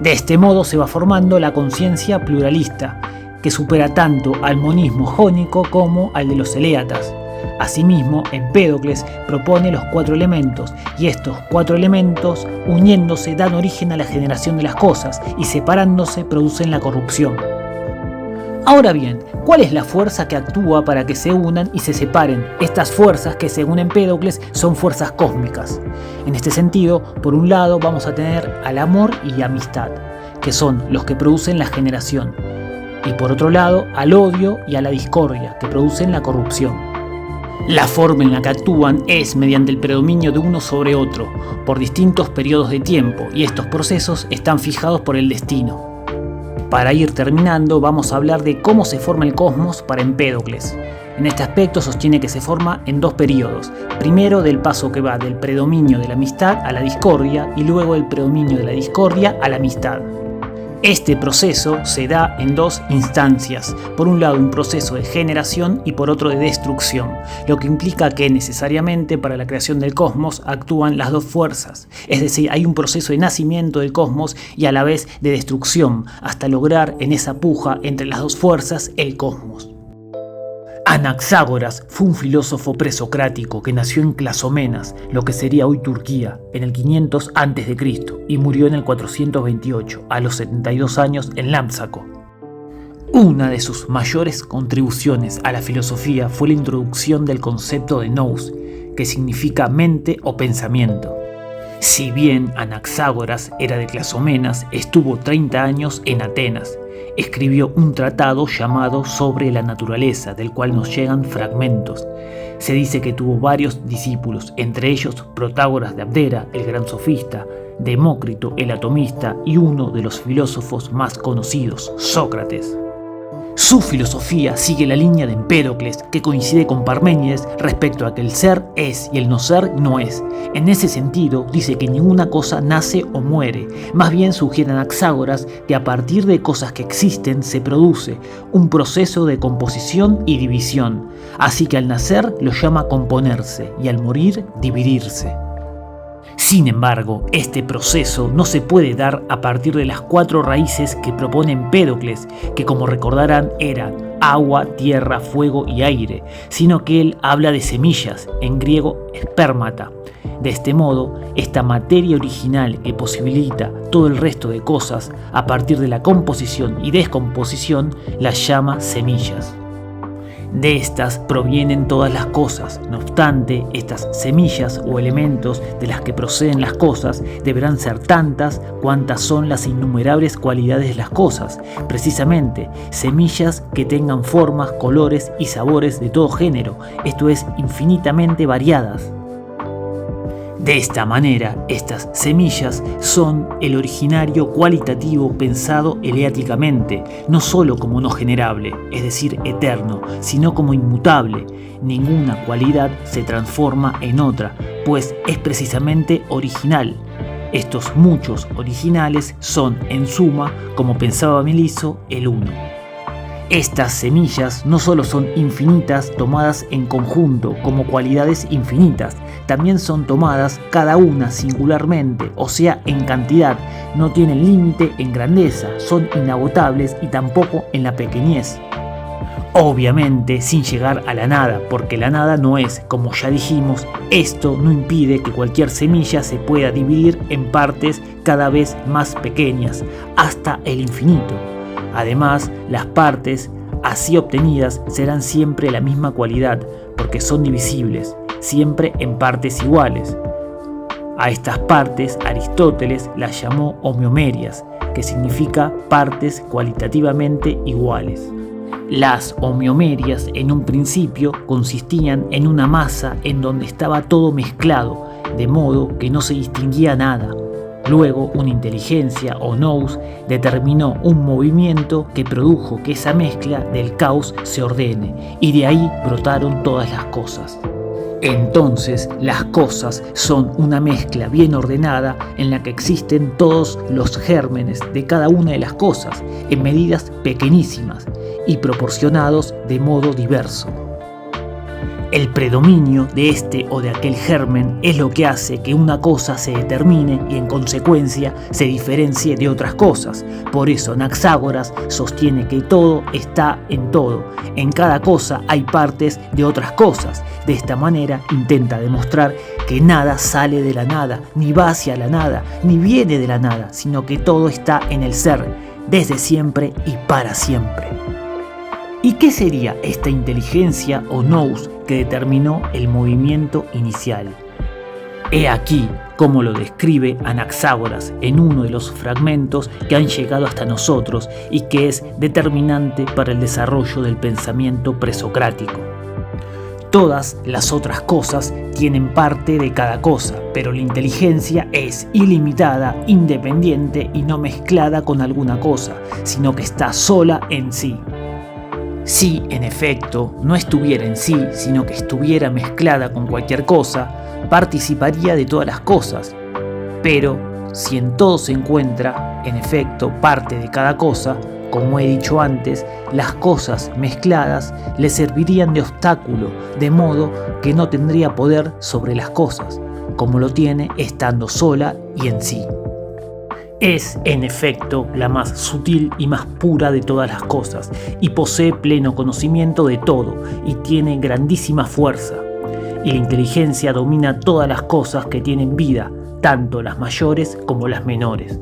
De este modo se va formando la conciencia pluralista, que supera tanto al monismo jónico como al de los eleatas. Asimismo, Empédocles propone los 4 elementos, y estos 4 elementos, uniéndose, dan origen a la generación de las cosas, y separándose producen la corrupción. Ahora bien, ¿cuál es la fuerza que actúa para que se unan y se separen? Estas fuerzas que, según Empédocles, son fuerzas cósmicas. En este sentido, por un lado vamos a tener al amor y amistad, que son los que producen la generación, y por otro lado al odio y a la discordia, que producen la corrupción. La forma en la que actúan es mediante el predominio de uno sobre otro, por distintos periodos de tiempo, y estos procesos están fijados por el destino. Para ir terminando, vamos a hablar de cómo se forma el cosmos para Empédocles. En este aspecto sostiene que se forma en 2 periodos. Primero, del paso que va del predominio de la amistad a la discordia, y luego del predominio de la discordia a la amistad. Este proceso se da en dos instancias, por un lado un proceso de generación y por otro de destrucción, lo que implica que necesariamente para la creación del cosmos actúan las dos fuerzas, es decir, hay un proceso de nacimiento del cosmos y a la vez de destrucción, hasta lograr en esa puja entre las dos fuerzas el cosmos. Anaxágoras fue un filósofo presocrático que nació en Clazomenas, lo que sería hoy Turquía, en el 500 a.C. y murió en el 428, a los 72 años, en Lámsaco. Una de sus mayores contribuciones a la filosofía fue la introducción del concepto de nous, que significa mente o pensamiento. Si bien Anaxágoras era de Clazomenas, estuvo 30 años en Atenas. Escribió un tratado llamado Sobre la naturaleza, del cual nos llegan fragmentos. Se dice que tuvo varios discípulos, entre ellos Protágoras de Abdera, el gran sofista, Demócrito, el atomista, y uno de los filósofos más conocidos, Sócrates. Su filosofía sigue la línea de Empédocles, que coincide con Parménides respecto a que el ser es y el no ser no es. En ese sentido, dice que ninguna cosa nace o muere. Más bien sugiere Anaxágoras que a partir de cosas que existen se produce un proceso de composición y división. Así que al nacer lo llama componerse y al morir dividirse. Sin embargo, este proceso no se puede dar a partir de las 4 raíces que propone Empédocles, que como recordarán eran agua, tierra, fuego y aire, sino que él habla de semillas, en griego espermata. De este modo, esta materia original que posibilita todo el resto de cosas a partir de la composición y descomposición la llama semillas. De estas provienen todas las cosas. No obstante, estas semillas o elementos de las que proceden las cosas deberán ser tantas cuantas son las innumerables cualidades de las cosas. Precisamente, semillas que tengan formas, colores y sabores de todo género, esto es, infinitamente variadas. De esta manera, estas semillas son el originario cualitativo pensado eleáticamente, no solo como no generable, es decir, eterno, sino como inmutable. Ninguna cualidad se transforma en otra, pues es precisamente original. Estos muchos originales son, en suma, como pensaba Meliso, el uno. Estas semillas no solo son infinitas tomadas en conjunto como cualidades infinitas, también son tomadas cada una singularmente, o sea, en cantidad, no tienen límite en grandeza, son inagotables y tampoco en la pequeñez. Obviamente sin llegar a la nada, porque la nada no es, como ya dijimos, esto no impide que cualquier semilla se pueda dividir en partes cada vez más pequeñas, hasta el infinito. Además, las partes así obtenidas serán siempre la misma cualidad, porque son divisibles, siempre en partes iguales. A estas partes Aristóteles las llamó homeomerias, que significa partes cualitativamente iguales. Las homeomerias en un principio consistían en una masa en donde estaba todo mezclado, de modo que no se distinguía nada. Luego, una inteligencia o nous determinó un movimiento que produjo que esa mezcla del caos se ordene, y de ahí brotaron todas las cosas. Entonces, las cosas son una mezcla bien ordenada en la que existen todos los gérmenes de cada una de las cosas, en medidas pequeñísimas y proporcionados de modo diverso. El predominio de este o de aquel germen es lo que hace que una cosa se determine y en consecuencia se diferencie de otras cosas. Por eso Anaxágoras sostiene que todo está en todo. En cada cosa hay partes de otras cosas. De esta manera intenta demostrar que nada sale de la nada, ni va hacia la nada, ni viene de la nada, sino que todo está en el ser, desde siempre y para siempre. ¿Y qué sería esta inteligencia o nous que determinó el movimiento inicial? He aquí cómo lo describe Anaxágoras en uno de los fragmentos que han llegado hasta nosotros y que es determinante para el desarrollo del pensamiento presocrático. Todas las otras cosas tienen parte de cada cosa, pero la inteligencia es ilimitada, independiente y no mezclada con alguna cosa, sino que está sola en sí. Si, en efecto, no estuviera en sí, sino que estuviera mezclada con cualquier cosa, participaría de todas las cosas. Pero si en todo se encuentra, en efecto, parte de cada cosa, como he dicho antes, las cosas mezcladas le servirían de obstáculo, de modo que no tendría poder sobre las cosas, como lo tiene estando sola y en sí. Es, en efecto, la más sutil y más pura de todas las cosas, y posee pleno conocimiento de todo, y tiene grandísima fuerza. Y la inteligencia domina todas las cosas que tienen vida, tanto las mayores como las menores.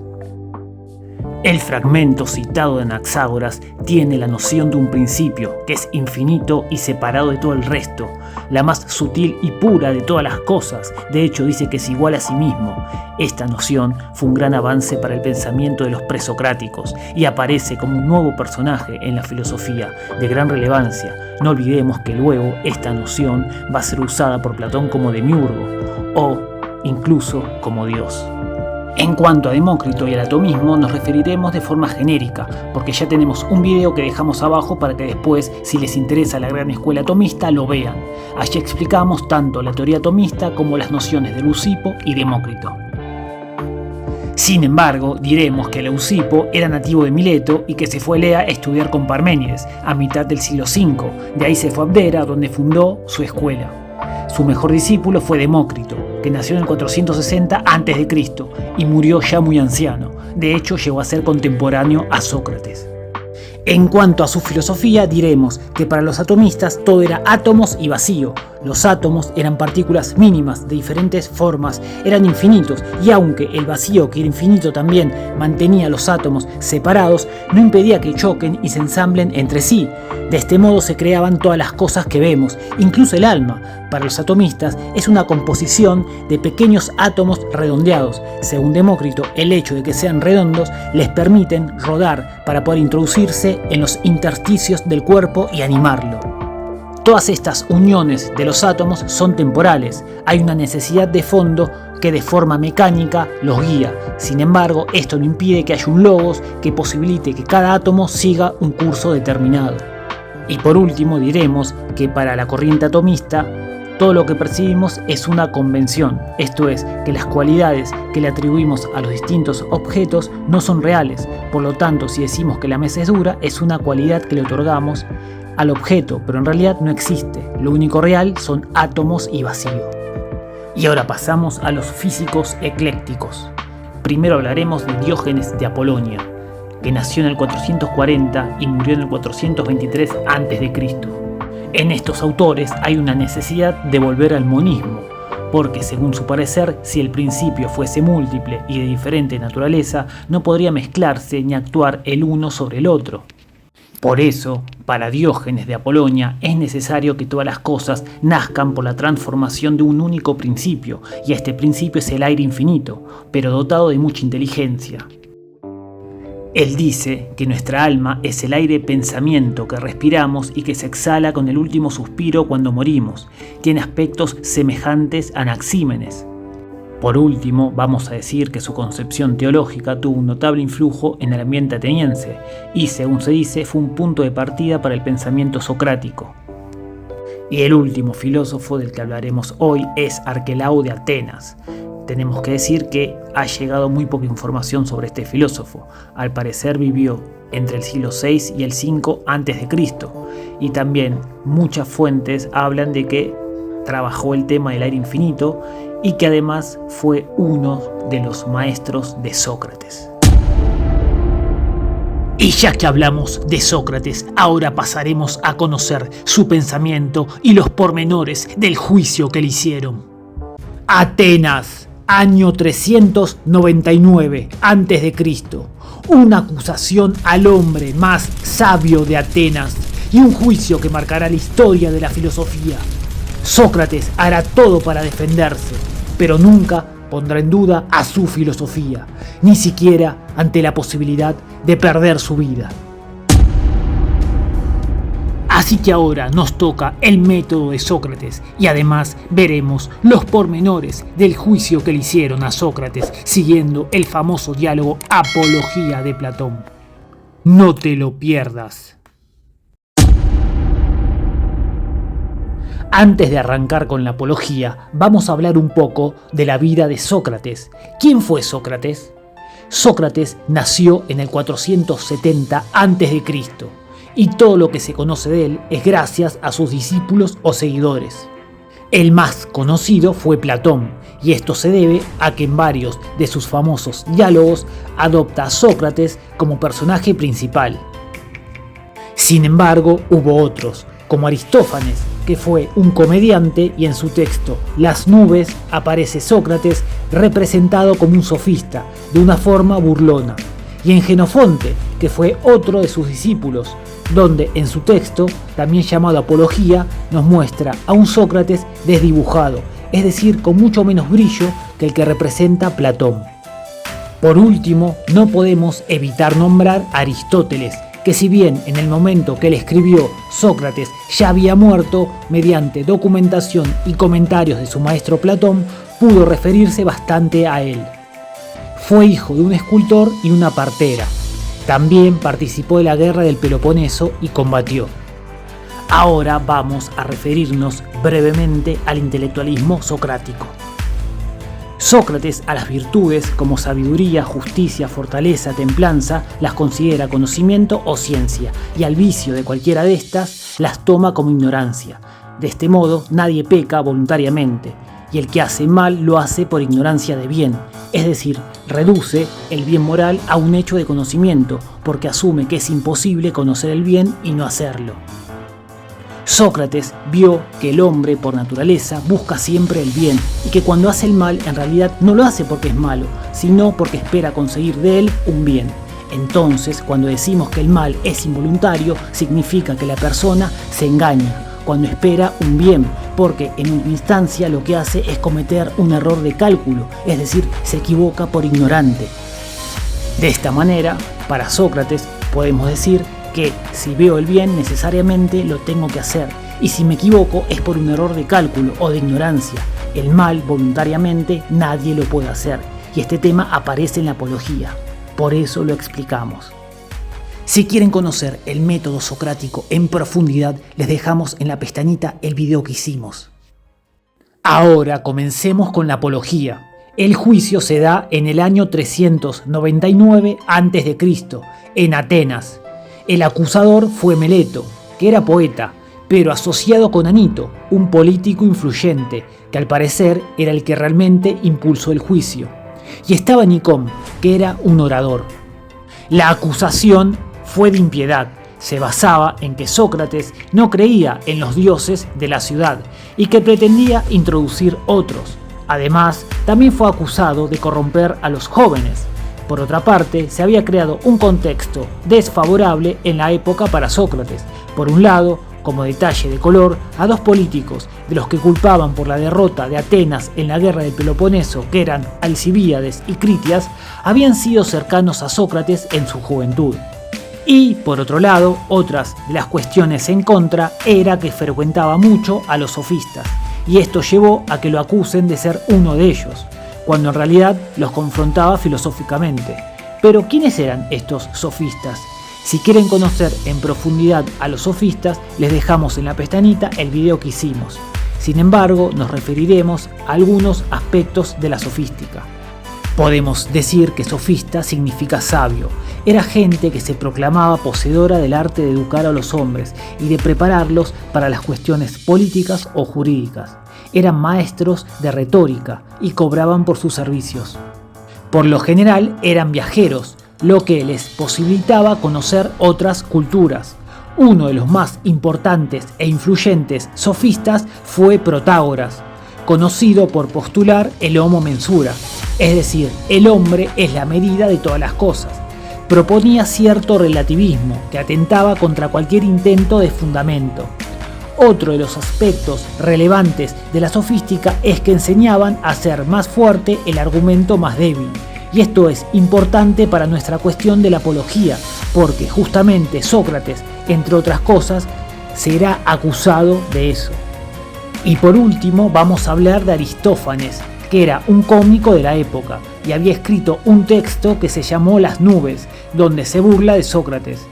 El fragmento citado de Anaxágoras tiene la noción de un principio que es infinito y separado de todo el resto, la más sutil y pura de todas las cosas. De hecho, dice que es igual a sí mismo. Esta noción fue un gran avance para el pensamiento de los presocráticos y aparece como un nuevo personaje en la filosofía de gran relevancia. No olvidemos que luego esta noción va a ser usada por Platón como demiurgo o incluso como Dios. En cuanto a Demócrito y al atomismo nos referiremos de forma genérica, porque ya tenemos un video que dejamos abajo para que después, si les interesa la gran escuela atomista, lo vean. Allí explicamos tanto la teoría atomista como las nociones de Leucipo y Demócrito. Sin embargo, diremos que Leucipo era nativo de Mileto y que se fue a Elea a estudiar con Parménides a mitad del siglo V. De ahí se fue a Abdera, donde fundó su escuela. Su mejor discípulo fue Demócrito, que nació en el 460 a.C. y murió ya muy anciano. De hecho, llegó a ser contemporáneo a Sócrates. En cuanto a su filosofía, diremos que para los atomistas todo era átomos y vacío. Los átomos eran partículas mínimas de diferentes formas, eran infinitos, y aunque el vacío, que era infinito también, mantenía los átomos separados, no impedía que choquen y se ensamblen entre sí. De este modo se creaban todas las cosas que vemos, incluso el alma. Para los atomistas es una composición de pequeños átomos redondeados. Según Demócrito, el hecho de que sean redondos les permiten rodar para poder introducirse en los intersticios del cuerpo y animarlo. Todas estas uniones de los átomos son temporales. Hay una necesidad de fondo que de forma mecánica los guía. Sin embargo, esto no impide que haya un logos que posibilite que cada átomo siga un curso determinado. Y por último diremos que para la corriente atomista todo lo que percibimos es una convención, esto es, que las cualidades que le atribuimos a los distintos objetos no son reales. Por lo tanto, si decimos que la mesa es dura, es una cualidad que le otorgamos al objeto, pero en realidad no existe. Lo único real son átomos y vacío. Y ahora pasamos a los físicos eclécticos. Primero hablaremos de Diógenes de Apolonia, que nació en el 440 y murió en el 423 a.C. En estos autores hay una necesidad de volver al monismo, porque según su parecer, si el principio fuese múltiple y de diferente naturaleza, no podría mezclarse ni actuar el uno sobre el otro. Por eso, para Diógenes de Apolonia es necesario que todas las cosas nazcan por la transformación de un único principio, y este principio es el aire infinito, pero dotado de mucha inteligencia. Él dice que nuestra alma es el aire pensamiento que respiramos y que se exhala con el último suspiro cuando morimos. Tiene aspectos semejantes a Anaxímenes. Por último, vamos a decir que su concepción teológica tuvo un notable influjo en el ambiente ateniense y, según se dice, fue un punto de partida para el pensamiento socrático. Y el último filósofo del que hablaremos hoy es Arquelao de Atenas. Tenemos que decir que ha llegado muy poca información sobre este filósofo. Al parecer vivió entre el siglo VI y el V a.C. y también muchas fuentes hablan de que trabajó el tema del aire infinito y que además fue uno de los maestros de Sócrates. Y ya que hablamos de Sócrates, ahora pasaremos a conocer su pensamiento y los pormenores del juicio que le hicieron. Atenas, año 399 a.C. Una acusación al hombre más sabio de Atenas y un juicio que marcará la historia de la filosofía. Sócrates hará todo para defenderse, pero nunca pondrá en duda a su filosofía, ni siquiera ante la posibilidad de perder su vida. Así que ahora nos toca el método de Sócrates y además veremos los pormenores del juicio que le hicieron a Sócrates siguiendo el famoso diálogo Apología de Platón. No te lo pierdas. Antes de arrancar con la apología, vamos a hablar un poco de la vida de Sócrates. ¿Quién fue Sócrates? Sócrates nació en el 470 a.C. y todo lo que se conoce de él es gracias a sus discípulos o seguidores. El más conocido fue Platón, y esto se debe a que en varios de sus famosos diálogos adopta a Sócrates como personaje principal. Sin embargo, hubo otros, como Aristófanes, que fue un comediante y en su texto Las nubes aparece Sócrates representado como un sofista, de una forma burlona, y en Jenofonte, que fue otro de sus discípulos, donde en su texto, también llamado Apología, nos muestra a un Sócrates desdibujado, es decir, con mucho menos brillo que el que representa Platón. Por último, no podemos evitar nombrar a Aristóteles, que si bien en el momento que él escribió Sócrates ya había muerto, mediante documentación y comentarios de su maestro Platón, pudo referirse bastante a él. Fue hijo de un escultor y una partera. También participó de la guerra del Peloponeso y combatió. Ahora vamos a referirnos brevemente al intelectualismo socrático. Sócrates a las virtudes como sabiduría, justicia, fortaleza, templanza las considera conocimiento o ciencia, y al vicio de cualquiera de estas las toma como ignorancia. De este modo nadie peca voluntariamente, y el que hace mal lo hace por ignorancia de bien, es decir, reduce el bien moral a un hecho de conocimiento, porque asume que es imposible conocer el bien y no hacerlo. Sócrates vio que el hombre por naturaleza busca siempre el bien y que cuando hace el mal en realidad no lo hace porque es malo, sino porque espera conseguir de él un bien. Entonces, cuando decimos que el mal es involuntario, significa que la persona se engaña cuando espera un bien, porque en última instancia lo que hace es cometer un error de cálculo, es decir, se equivoca por ignorante. De esta manera, para Sócrates podemos decir que si veo el bien necesariamente lo tengo que hacer, y si me equivoco es por un error de cálculo o de ignorancia. El mal voluntariamente nadie lo puede hacer, y este tema aparece en la Apología, por eso lo explicamos. Si quieren conocer el método socrático en profundidad, les dejamos en la pestañita el video que hicimos. Ahora comencemos con la Apología. El juicio se da en el año 399 a.C., en Atenas. El acusador fue Meleto, que era poeta, pero asociado con Anito, un político influyente, que al parecer era el que realmente impulsó el juicio. Y estaba Nicón, que era un orador. La acusación fue de impiedad. Se basaba en que Sócrates no creía en los dioses de la ciudad y que pretendía introducir otros. Además, también fue acusado de corromper a los jóvenes. Por otra parte, se había creado un contexto desfavorable en la época para Sócrates. Por un lado, como detalle de color, a dos políticos de los que culpaban por la derrota de Atenas en la guerra del Peloponeso, que eran Alcibíades y Critias, habían sido cercanos a Sócrates en su juventud. Y, por otro lado, otras de las cuestiones en contra era que frecuentaba mucho a los sofistas, y esto llevó a que lo acusen de ser uno de ellos, cuando en realidad los confrontaba filosóficamente. Pero ¿quiénes eran estos sofistas? Si quieren conocer en profundidad a los sofistas, les dejamos en la pestañita el video que hicimos. Sin embargo, nos referiremos a algunos aspectos de la sofística. Podemos decir que sofista significa sabio. Era gente que se proclamaba poseedora del arte de educar a los hombres y de prepararlos para las cuestiones políticas o jurídicas. Eran maestros de retórica y cobraban por sus servicios. Por lo general eran viajeros, lo que les posibilitaba conocer otras culturas. Uno de los más importantes e influyentes sofistas fue Protágoras, conocido por postular el homo mensura, es decir, el hombre es la medida de todas las cosas. Proponía cierto relativismo que atentaba contra cualquier intento de fundamento. Otro de los aspectos relevantes de la sofística es que enseñaban a hacer más fuerte el argumento más débil. Y esto es importante para nuestra cuestión de la apología, porque justamente Sócrates, entre otras cosas, será acusado de eso. Y por último vamos a hablar de Aristófanes, que era un cómico de la época y había escrito un texto que se llamó Las nubes, donde se burla de Sócrates.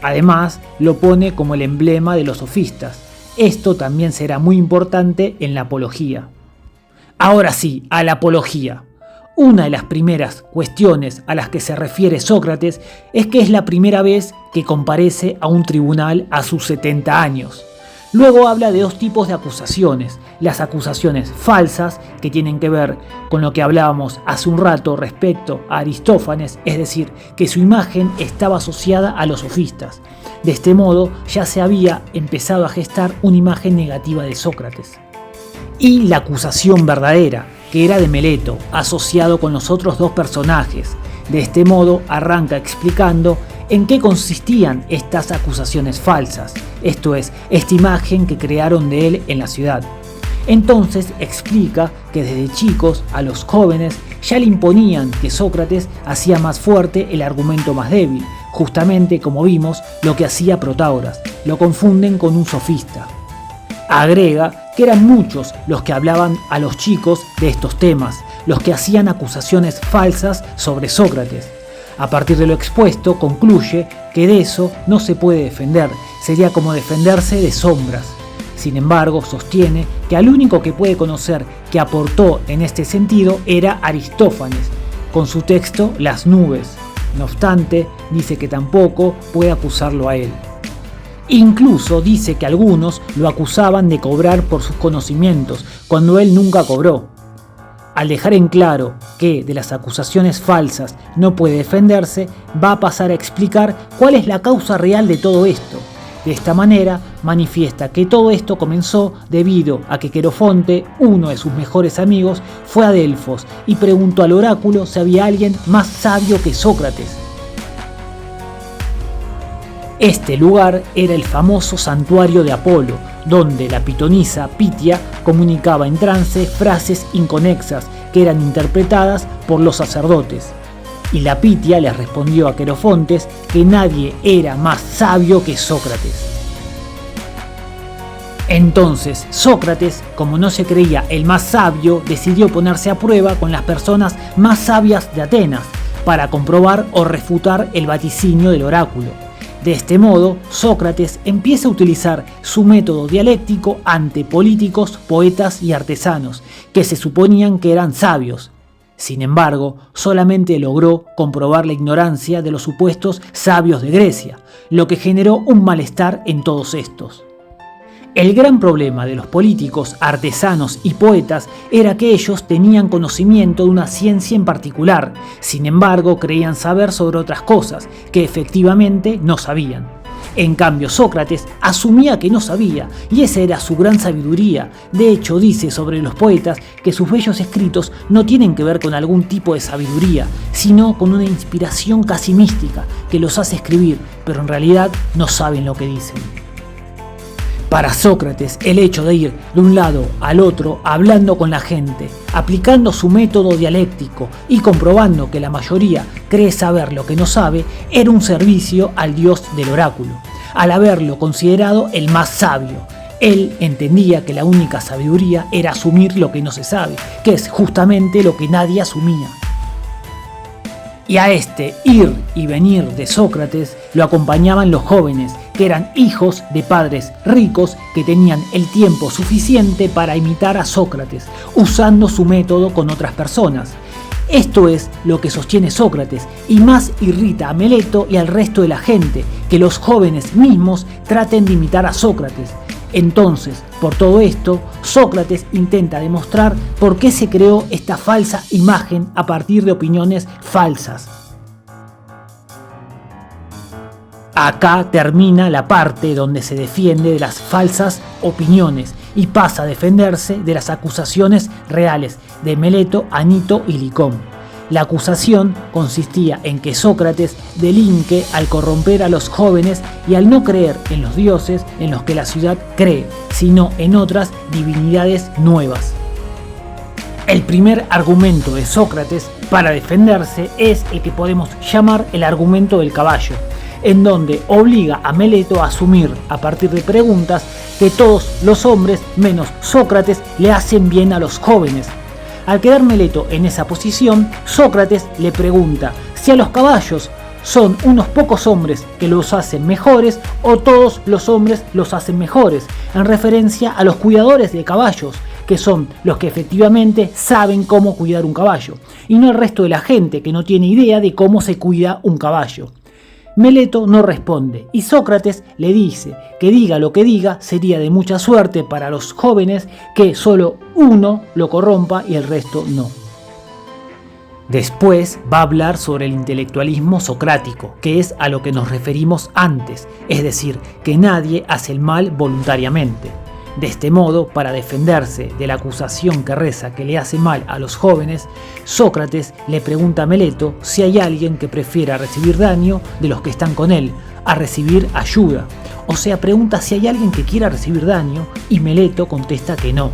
Además, lo pone como el emblema de los sofistas. Esto también será muy importante en la apología. Ahora sí, a la apología. Una de las primeras cuestiones a las que se refiere Sócrates es que es la primera vez que comparece a un tribunal a sus 70 años. Luego habla de dos tipos de acusaciones. Las acusaciones falsas, que tienen que ver con lo que hablábamos hace un rato respecto a Aristófanes, es decir, que su imagen estaba asociada a los sofistas. De este modo ya se había empezado a gestar una imagen negativa de Sócrates. Y la acusación verdadera, que era de Meleto, asociado con los otros dos personajes. De este modo arranca explicando en qué consistían estas acusaciones falsas, esto es, esta imagen que crearon de él en la ciudad. Entonces explica que desde chicos a los jóvenes ya le imponían que Sócrates hacía más fuerte el argumento más débil, justamente como vimos lo que hacía Protágoras, lo confunden con un sofista. Agrega que eran muchos los que hablaban a los chicos de estos temas, los que hacían acusaciones falsas sobre Sócrates. A partir de lo expuesto, concluye que de eso no se puede defender, sería como defenderse de sombras. Sin embargo, sostiene que al único que puede conocer que aportó en este sentido era Aristófanes, con su texto Las nubes. No obstante, dice que tampoco puede acusarlo a él. Incluso dice que algunos lo acusaban de cobrar por sus conocimientos, cuando él nunca cobró. Al dejar en claro que de las acusaciones falsas no puede defenderse, va a pasar a explicar cuál es la causa real de todo esto. De esta manera manifiesta que todo esto comenzó debido a que Querofonte, uno de sus mejores amigos, fue a Delfos y preguntó al oráculo si había alguien más sabio que Sócrates. Este lugar era el famoso santuario de Apolo, donde la pitonisa Pitia comunicaba en trance frases inconexas que eran interpretadas por los sacerdotes. Y la Pitia les respondió a Querofontes que nadie era más sabio que Sócrates. Entonces Sócrates, como no se creía el más sabio, decidió ponerse a prueba con las personas más sabias de Atenas para comprobar o refutar el vaticinio del oráculo. De este modo, Sócrates empieza a utilizar su método dialéctico ante políticos, poetas y artesanos, que se suponían que eran sabios. Sin embargo, solamente logró comprobar la ignorancia de los supuestos sabios de Grecia, lo que generó un malestar en todos estos. El gran problema de los políticos, artesanos y poetas era que ellos tenían conocimiento de una ciencia en particular, sin embargo creían saber sobre otras cosas que efectivamente no sabían. En cambio Sócrates asumía que no sabía, y esa era su gran sabiduría. De hecho dice sobre los poetas que sus bellos escritos no tienen que ver con algún tipo de sabiduría, sino con una inspiración casi mística que los hace escribir, pero en realidad no saben lo que dicen. Para Sócrates, el hecho de ir de un lado al otro hablando con la gente, aplicando su método dialéctico y comprobando que la mayoría cree saber lo que no sabe, era un servicio al dios del oráculo, al haberlo considerado el más sabio. Él entendía que la única sabiduría era asumir lo que no se sabe, que es justamente lo que nadie asumía. Y a este ir y venir de Sócrates lo acompañaban los jóvenes, que eran hijos de padres ricos que tenían el tiempo suficiente para imitar a Sócrates, usando su método con otras personas. Esto es lo que sostiene Sócrates, y más irrita a Meleto y al resto de la gente, que los jóvenes mismos traten de imitar a Sócrates. Entonces, por todo esto, Sócrates intenta demostrar por qué se creó esta falsa imagen a partir de opiniones falsas. Acá termina la parte donde se defiende de las falsas opiniones y pasa a defenderse de las acusaciones reales de Meleto, Anito y Licón. La acusación consistía en que Sócrates delinque al corromper a los jóvenes y al no creer en los dioses en los que la ciudad cree, sino en otras divinidades nuevas. El primer argumento de Sócrates para defenderse es el que podemos llamar el argumento del caballo, en donde obliga a Meleto a asumir, a partir de preguntas, que todos los hombres, menos Sócrates, le hacen bien a los jóvenes. Al quedar Meleto en esa posición, Sócrates le pregunta si a los caballos son unos pocos hombres que los hacen mejores o todos los hombres los hacen mejores, en referencia a los cuidadores de caballos, que son los que efectivamente saben cómo cuidar un caballo, y no el resto de la gente que no tiene idea de cómo se cuida un caballo. Meleto no responde y Sócrates le dice que diga lo que diga sería de mucha suerte para los jóvenes que solo uno lo corrompa y el resto no. Después va a hablar sobre el intelectualismo socrático, que es a lo que nos referimos antes, es decir, que nadie hace el mal voluntariamente. De este modo, para defenderse de la acusación que reza que le hace mal a los jóvenes, Sócrates le pregunta a Meleto si hay alguien que prefiera recibir daño de los que están con él, a recibir ayuda. O sea, pregunta si hay alguien que quiera recibir daño y Meleto contesta que no.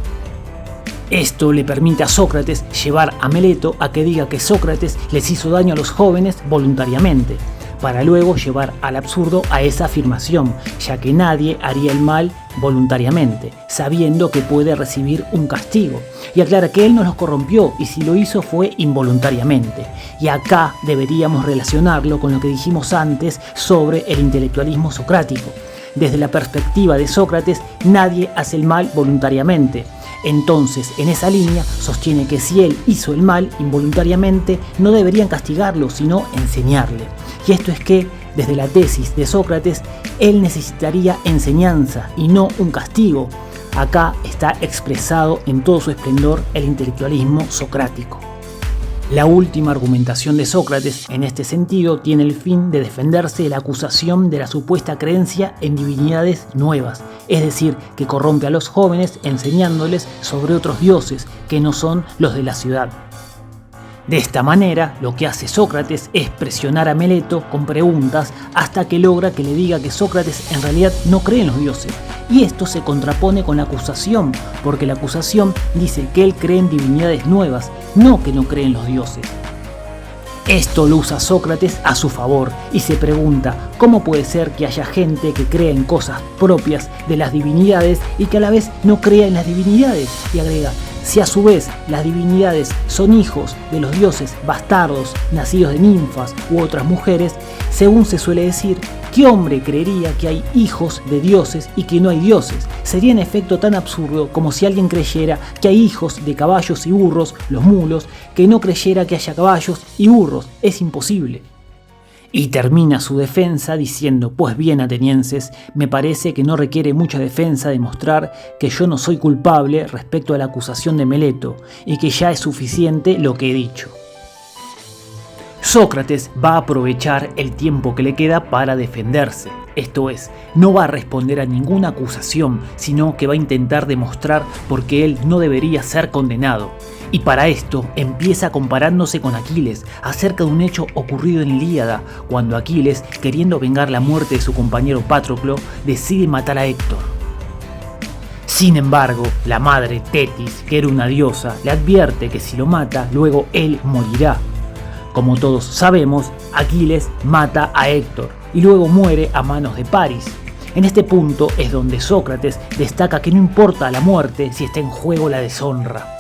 Esto le permite a Sócrates llevar a Meleto a que diga que Sócrates les hizo daño a los jóvenes voluntariamente, para luego llevar al absurdo a esa afirmación, ya que nadie haría el mal voluntariamente, sabiendo que puede recibir un castigo, y aclara que él no los corrompió y si lo hizo fue involuntariamente. Y acá deberíamos relacionarlo con lo que dijimos antes sobre el intelectualismo socrático. Desde la perspectiva de Sócrates, nadie hace el mal voluntariamente. Entonces, en esa línea, sostiene que si él hizo el mal involuntariamente, no deberían castigarlo, sino enseñarle. Y esto es que, desde la tesis de Sócrates, él necesitaría enseñanza y no un castigo. Acá está expresado en todo su esplendor el intelectualismo socrático. La última argumentación de Sócrates, en este sentido, tiene el fin de defenderse de la acusación de la supuesta creencia en divinidades nuevas, es decir, que corrompe a los jóvenes enseñándoles sobre otros dioses que no son los de la ciudad. De esta manera, lo que hace Sócrates es presionar a Meleto con preguntas hasta que logra que le diga que Sócrates en realidad no cree en los dioses. Y esto se contrapone con la acusación, porque la acusación dice que él cree en divinidades nuevas, no que no cree en los dioses. Esto lo usa Sócrates a su favor y se pregunta cómo puede ser que haya gente que cree en cosas propias de las divinidades y que a la vez no crea en las divinidades, y agrega: si a su vez las divinidades son hijos de los dioses bastardos nacidos de ninfas u otras mujeres, según se suele decir, ¿qué hombre creería que hay hijos de dioses y que no hay dioses? Sería en efecto tan absurdo como si alguien creyera que hay hijos de caballos y burros, los mulos, que no creyera que haya caballos y burros. Es imposible. Y termina su defensa diciendo: pues bien, atenienses, me parece que no requiere mucha defensa demostrar que yo no soy culpable respecto a la acusación de Meleto y que ya es suficiente lo que he dicho. Sócrates va a aprovechar el tiempo que le queda para defenderse, esto es, no va a responder a ninguna acusación, sino que va a intentar demostrar por qué él no debería ser condenado. Y para esto empieza comparándose con Aquiles acerca de un hecho ocurrido en Ilíada, cuando Aquiles, queriendo vengar la muerte de su compañero Patroclo, decide matar a Héctor. Sin embargo, la madre Tetis, que era una diosa, le advierte que si lo mata, luego él morirá. Como todos sabemos, Aquiles mata a Héctor y luego muere a manos de Paris. En este punto es donde Sócrates destaca que no importa la muerte si está en juego la deshonra.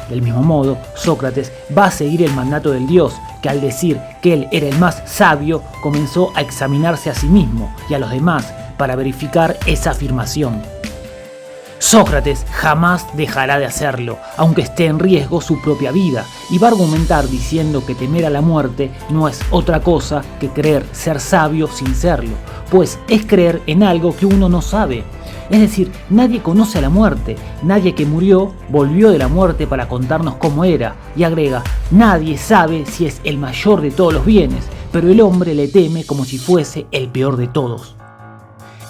Del mismo modo, Sócrates va a seguir el mandato del dios, que al decir que él era el más sabio, comenzó a examinarse a sí mismo y a los demás para verificar esa afirmación. Sócrates jamás dejará de hacerlo, aunque esté en riesgo su propia vida, y va a argumentar diciendo que temer a la muerte no es otra cosa que creer ser sabio sin serlo, pues es creer en algo que uno no sabe. Es decir, nadie conoce a la muerte, nadie que murió volvió de la muerte para contarnos cómo era, y agrega: nadie sabe si es el mayor de todos los bienes, pero el hombre le teme como si fuese el peor de todos.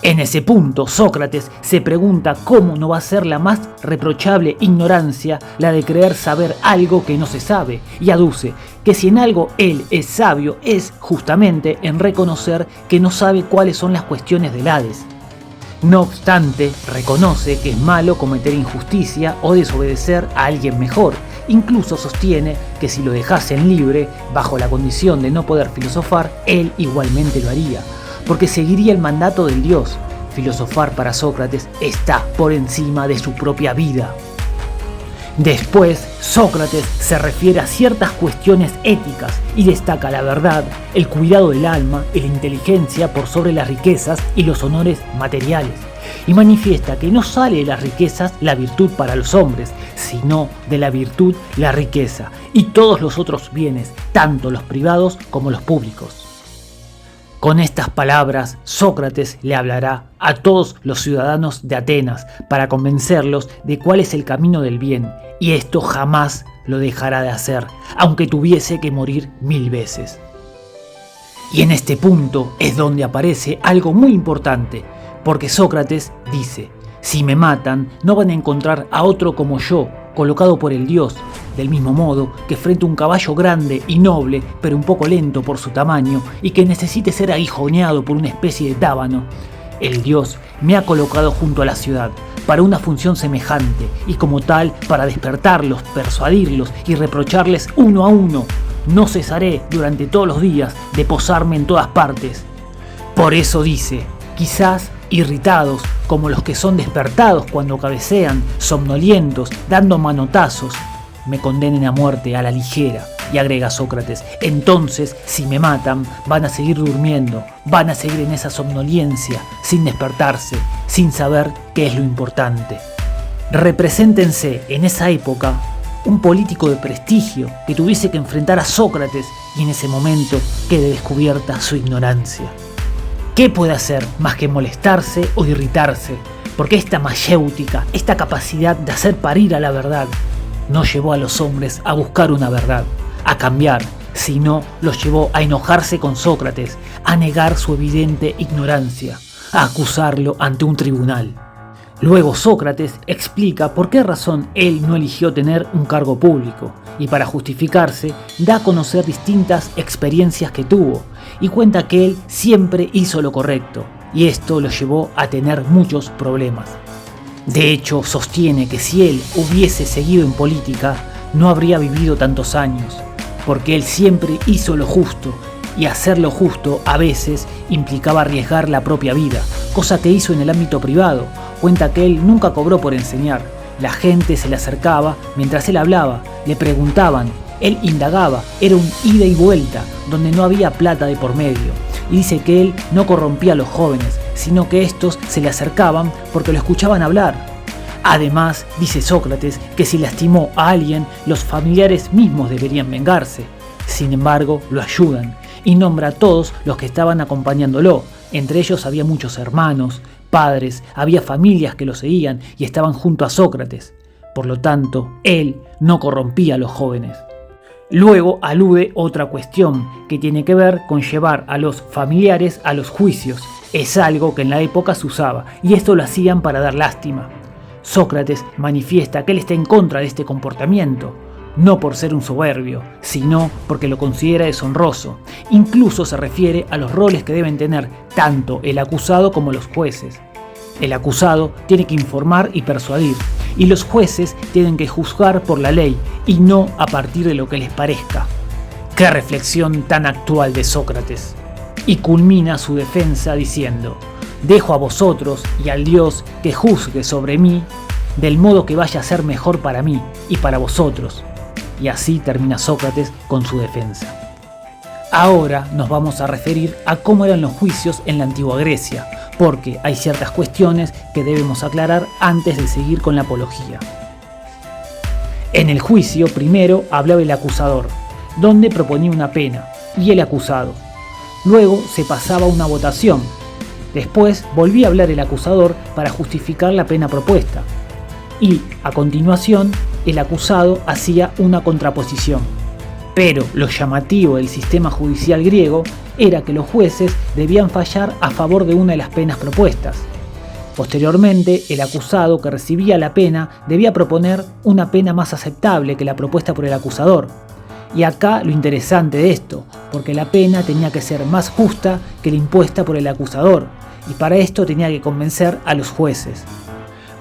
En ese punto, Sócrates se pregunta cómo no va a ser la más reprochable ignorancia la de creer saber algo que no se sabe, y aduce que si en algo él es sabio es justamente en reconocer que no sabe cuáles son las cuestiones del Hades. No obstante, reconoce que es malo cometer injusticia o desobedecer a alguien mejor. Incluso sostiene que si lo dejasen libre, bajo la condición de no poder filosofar, él igualmente lo haría, porque seguiría el mandato del dios. Filosofar para Sócrates está por encima de su propia vida. Después, Sócrates se refiere a ciertas cuestiones éticas y destaca la verdad, el cuidado del alma y la inteligencia por sobre las riquezas y los honores materiales, y manifiesta que no sale de las riquezas la virtud para los hombres, sino de la virtud la riqueza y todos los otros bienes, tanto los privados como los públicos. Con estas palabras, Sócrates le hablará a todos los ciudadanos de Atenas para convencerlos de cuál es el camino del bien, y esto jamás lo dejará de hacer, aunque tuviese que morir 1000 veces. Y en este punto es donde aparece algo muy importante, porque Sócrates dice: si me matan, no van a encontrar a otro como yo, colocado por el dios, del mismo modo que frente a un caballo grande y noble, pero un poco lento por su tamaño y que necesite ser aguijoneado por una especie de tábano, el dios me ha colocado junto a la ciudad para una función semejante y como tal para despertarlos, persuadirlos y reprocharles uno a uno. No cesaré durante todos los días de posarme en todas partes. Por eso dice, quizás irritados como los que son despertados cuando cabecean, somnolientos, dando manotazos, me condenen a muerte a la ligera. Y agrega Sócrates, entonces si me matan van a seguir durmiendo, van a seguir en esa somnolencia, sin despertarse, sin saber qué es lo importante. Represéntense en esa época un político de prestigio que tuviese que enfrentar a Sócrates y en ese momento quede descubierta su ignorancia. ¿Qué puede hacer más que molestarse o irritarse? Porque esta mayéutica, esta capacidad de hacer parir a la verdad, no llevó a los hombres a buscar una verdad, a cambiar, sino los llevó a enojarse con Sócrates, a negar su evidente ignorancia, a acusarlo ante un tribunal. Luego Sócrates explica por qué razón él no eligió tener un cargo público, y para justificarse da a conocer distintas experiencias que tuvo, y cuenta que él siempre hizo lo correcto, y esto lo llevó a tener muchos problemas. De hecho, sostiene que si él hubiese seguido en política, no habría vivido tantos años, porque él siempre hizo lo justo, y hacer lo justo a veces implicaba arriesgar la propia vida, cosa que hizo en el ámbito privado. Cuenta que él nunca cobró por enseñar, la gente se le acercaba mientras él hablaba, le preguntaban, él indagaba, era un ida y vuelta, donde no había plata de por medio, y dice que él no corrompía a los jóvenes, sino que estos se le acercaban porque lo escuchaban hablar. Además, dice Sócrates que si lastimó a alguien, los familiares mismos deberían vengarse. Sin embargo, lo ayudan y nombra a todos los que estaban acompañándolo. Entre ellos había muchos hermanos, padres, había familias que lo seguían y estaban junto a Sócrates. Por lo tanto, él no corrompía a los jóvenes. Luego alude otra cuestión que tiene que ver con llevar a los familiares a los juicios. Es algo que en la época se usaba y esto lo hacían para dar lástima. Sócrates manifiesta que él está en contra de este comportamiento, no por ser un soberbio, sino porque lo considera deshonroso. Incluso se refiere a los roles que deben tener tanto el acusado como los jueces. El acusado tiene que informar y persuadir, y los jueces tienen que juzgar por la ley y no a partir de lo que les parezca. ¡Qué reflexión tan actual de Sócrates! Y culmina su defensa diciendo: dejo a vosotros y al Dios que juzgue sobre mí, del modo que vaya a ser mejor para mí y para vosotros. Y así termina Sócrates con su defensa. Ahora nos vamos a referir a cómo eran los juicios en la antigua Grecia, porque hay ciertas cuestiones que debemos aclarar antes de seguir con la apología. En el juicio primero hablaba el acusador, donde proponía una pena, y el acusado. Luego se pasaba a una votación. Después volvía a hablar el acusador para justificar la pena propuesta. Y, a continuación, el acusado hacía una contraposición. Pero lo llamativo del sistema judicial griego era que los jueces debían fallar a favor de una de las penas propuestas. Posteriormente, el acusado que recibía la pena debía proponer una pena más aceptable que la propuesta por el acusador. Y acá lo interesante de esto, porque la pena tenía que ser más justa que la impuesta por el acusador, y para esto tenía que convencer a los jueces.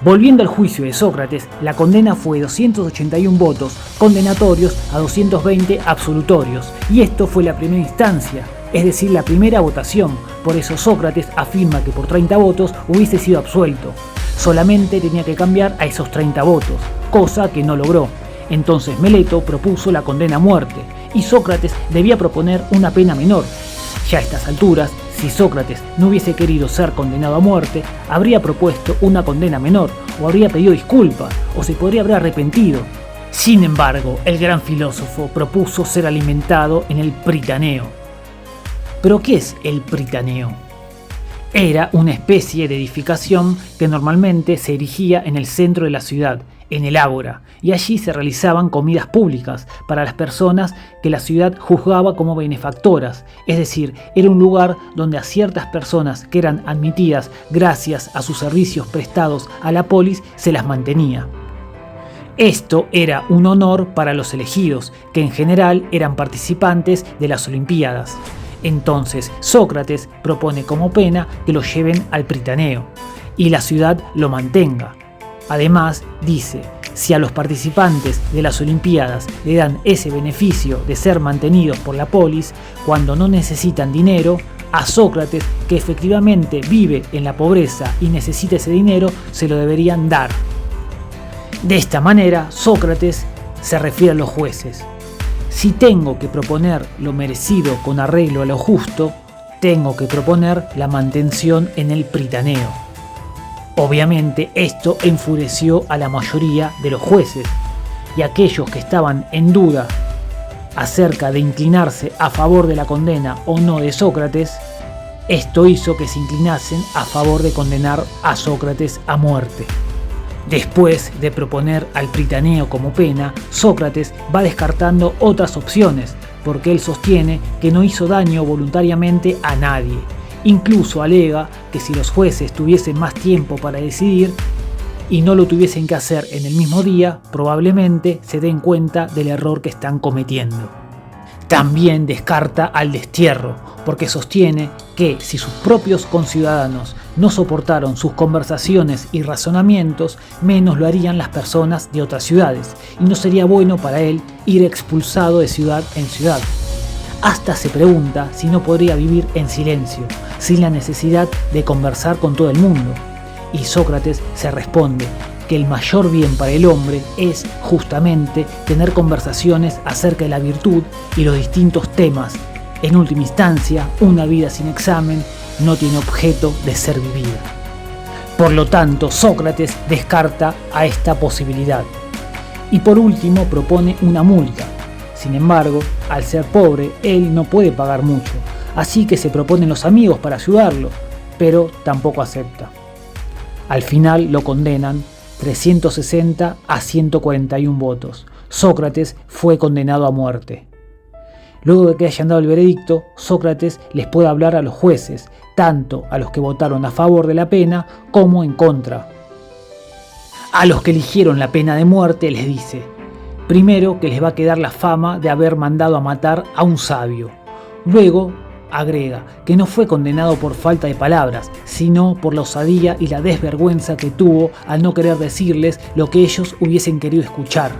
Volviendo al juicio de Sócrates, la condena fue 281 votos condenatorios a 220 absolutorios, y esto fue la primera instancia, es decir, la primera votación. Por eso Sócrates afirma que por 30 votos hubiese sido absuelto. Solamente tenía que cambiar a esos 30 votos, cosa que no logró. Entonces Meleto propuso la condena a muerte y Sócrates debía proponer una pena menor. Ya a estas alturas, si Sócrates no hubiese querido ser condenado a muerte, habría propuesto una condena menor, o habría pedido disculpas, o se podría haber arrepentido. Sin embargo, el gran filósofo propuso ser alimentado en el Pritaneo. ¿Pero qué es el Pritaneo? Era una especie de edificación que normalmente se erigía en el centro de la ciudad, en el ágora, y allí se realizaban comidas públicas para las personas que la ciudad juzgaba como benefactoras, es decir, era un lugar donde a ciertas personas que eran admitidas gracias a sus servicios prestados a la polis se las mantenía. Esto era un honor para los elegidos, que en general eran participantes de las Olimpiadas. Entonces Sócrates propone como pena que lo lleven al Pritaneo y la ciudad lo mantenga. Además, dice, si a los participantes de las Olimpiadas le dan ese beneficio de ser mantenidos por la polis cuando no necesitan dinero, a Sócrates, que efectivamente vive en la pobreza y necesita ese dinero, se lo deberían dar. De esta manera, Sócrates se refiere a los jueces. Si tengo que proponer lo merecido con arreglo a lo justo, tengo que proponer la mantención en el Pritaneo. Obviamente esto enfureció a la mayoría de los jueces, y aquellos que estaban en duda acerca de inclinarse a favor de la condena o no de Sócrates, esto hizo que se inclinasen a favor de condenar a Sócrates a muerte. Después de proponer al Pritaneo como pena, Sócrates va descartando otras opciones, porque él sostiene que no hizo daño voluntariamente a nadie. Incluso alega que si los jueces tuviesen más tiempo para decidir y no lo tuviesen que hacer en el mismo día, probablemente se den cuenta del error que están cometiendo. También descarta al destierro, porque sostiene que si sus propios conciudadanos no soportaron sus conversaciones y razonamientos, menos lo harían las personas de otras ciudades, y no sería bueno para él ir expulsado de ciudad en ciudad. Hasta se pregunta si no podría vivir en silencio, sin la necesidad de conversar con todo el mundo. Y Sócrates se responde que el mayor bien para el hombre es justamente tener conversaciones acerca de la virtud y los distintos temas. En última instancia, una vida sin examen no tiene objeto de ser vivida. Por lo tanto, Sócrates descarta a esta posibilidad. Y por último propone una multa. Sin embargo, al ser pobre, él no puede pagar mucho, así que se proponen los amigos para ayudarlo, pero tampoco acepta. Al final lo condenan 360 a 141 votos. Sócrates fue condenado a muerte. Luego de que hayan dado el veredicto, Sócrates les puede hablar a los jueces, tanto a los que votaron a favor de la pena como en contra. A los que eligieron la pena de muerte les dice: primero, que les va a quedar la fama de haber mandado a matar a un sabio. Luego, agrega que no fue condenado por falta de palabras, sino por la osadía y la desvergüenza que tuvo al no querer decirles lo que ellos hubiesen querido escuchar.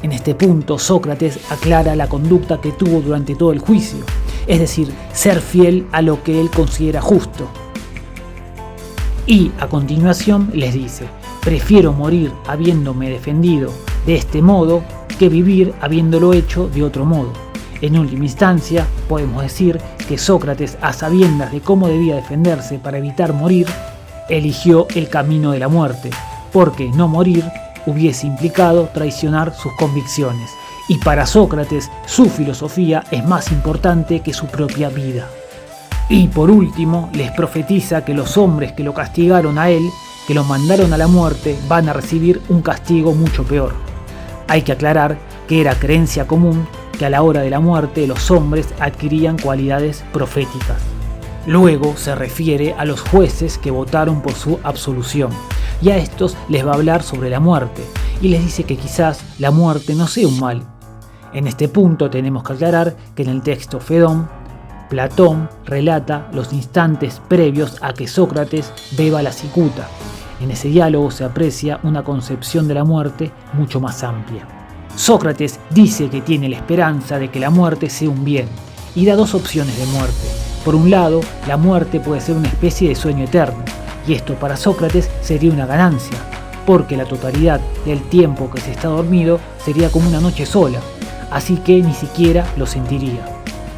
En este punto, Sócrates aclara la conducta que tuvo durante todo el juicio, es decir, ser fiel a lo que él considera justo. Y a continuación les dice: prefiero morir habiéndome defendido de este modo que vivir habiéndolo hecho de otro modo. En última instancia, podemos decir que Sócrates, a sabiendas de cómo debía defenderse para evitar morir, eligió el camino de la muerte, porque no morir hubiese implicado traicionar sus convicciones, y para Sócrates su filosofía es más importante que su propia vida. Y por último, les profetiza que los hombres que lo castigaron a él, que lo mandaron a la muerte, van a recibir un castigo mucho peor. Hay que aclarar que era creencia común que a la hora de la muerte los hombres adquirían cualidades proféticas. Luego se refiere a los jueces que votaron por su absolución, y a estos les va a hablar sobre la muerte, y les dice que quizás la muerte no sea un mal. En este punto tenemos que aclarar que en el texto Fedón, Platón relata los instantes previos a que Sócrates beba la cicuta. En ese diálogo se aprecia una concepción de la muerte mucho más amplia. Sócrates dice que tiene la esperanza de que la muerte sea un bien, y da dos opciones de muerte. Por un lado, la muerte puede ser una especie de sueño eterno, y esto para Sócrates sería una ganancia. porque la totalidad del tiempo que se está dormido sería como una noche sola, así que ni siquiera lo sentiría.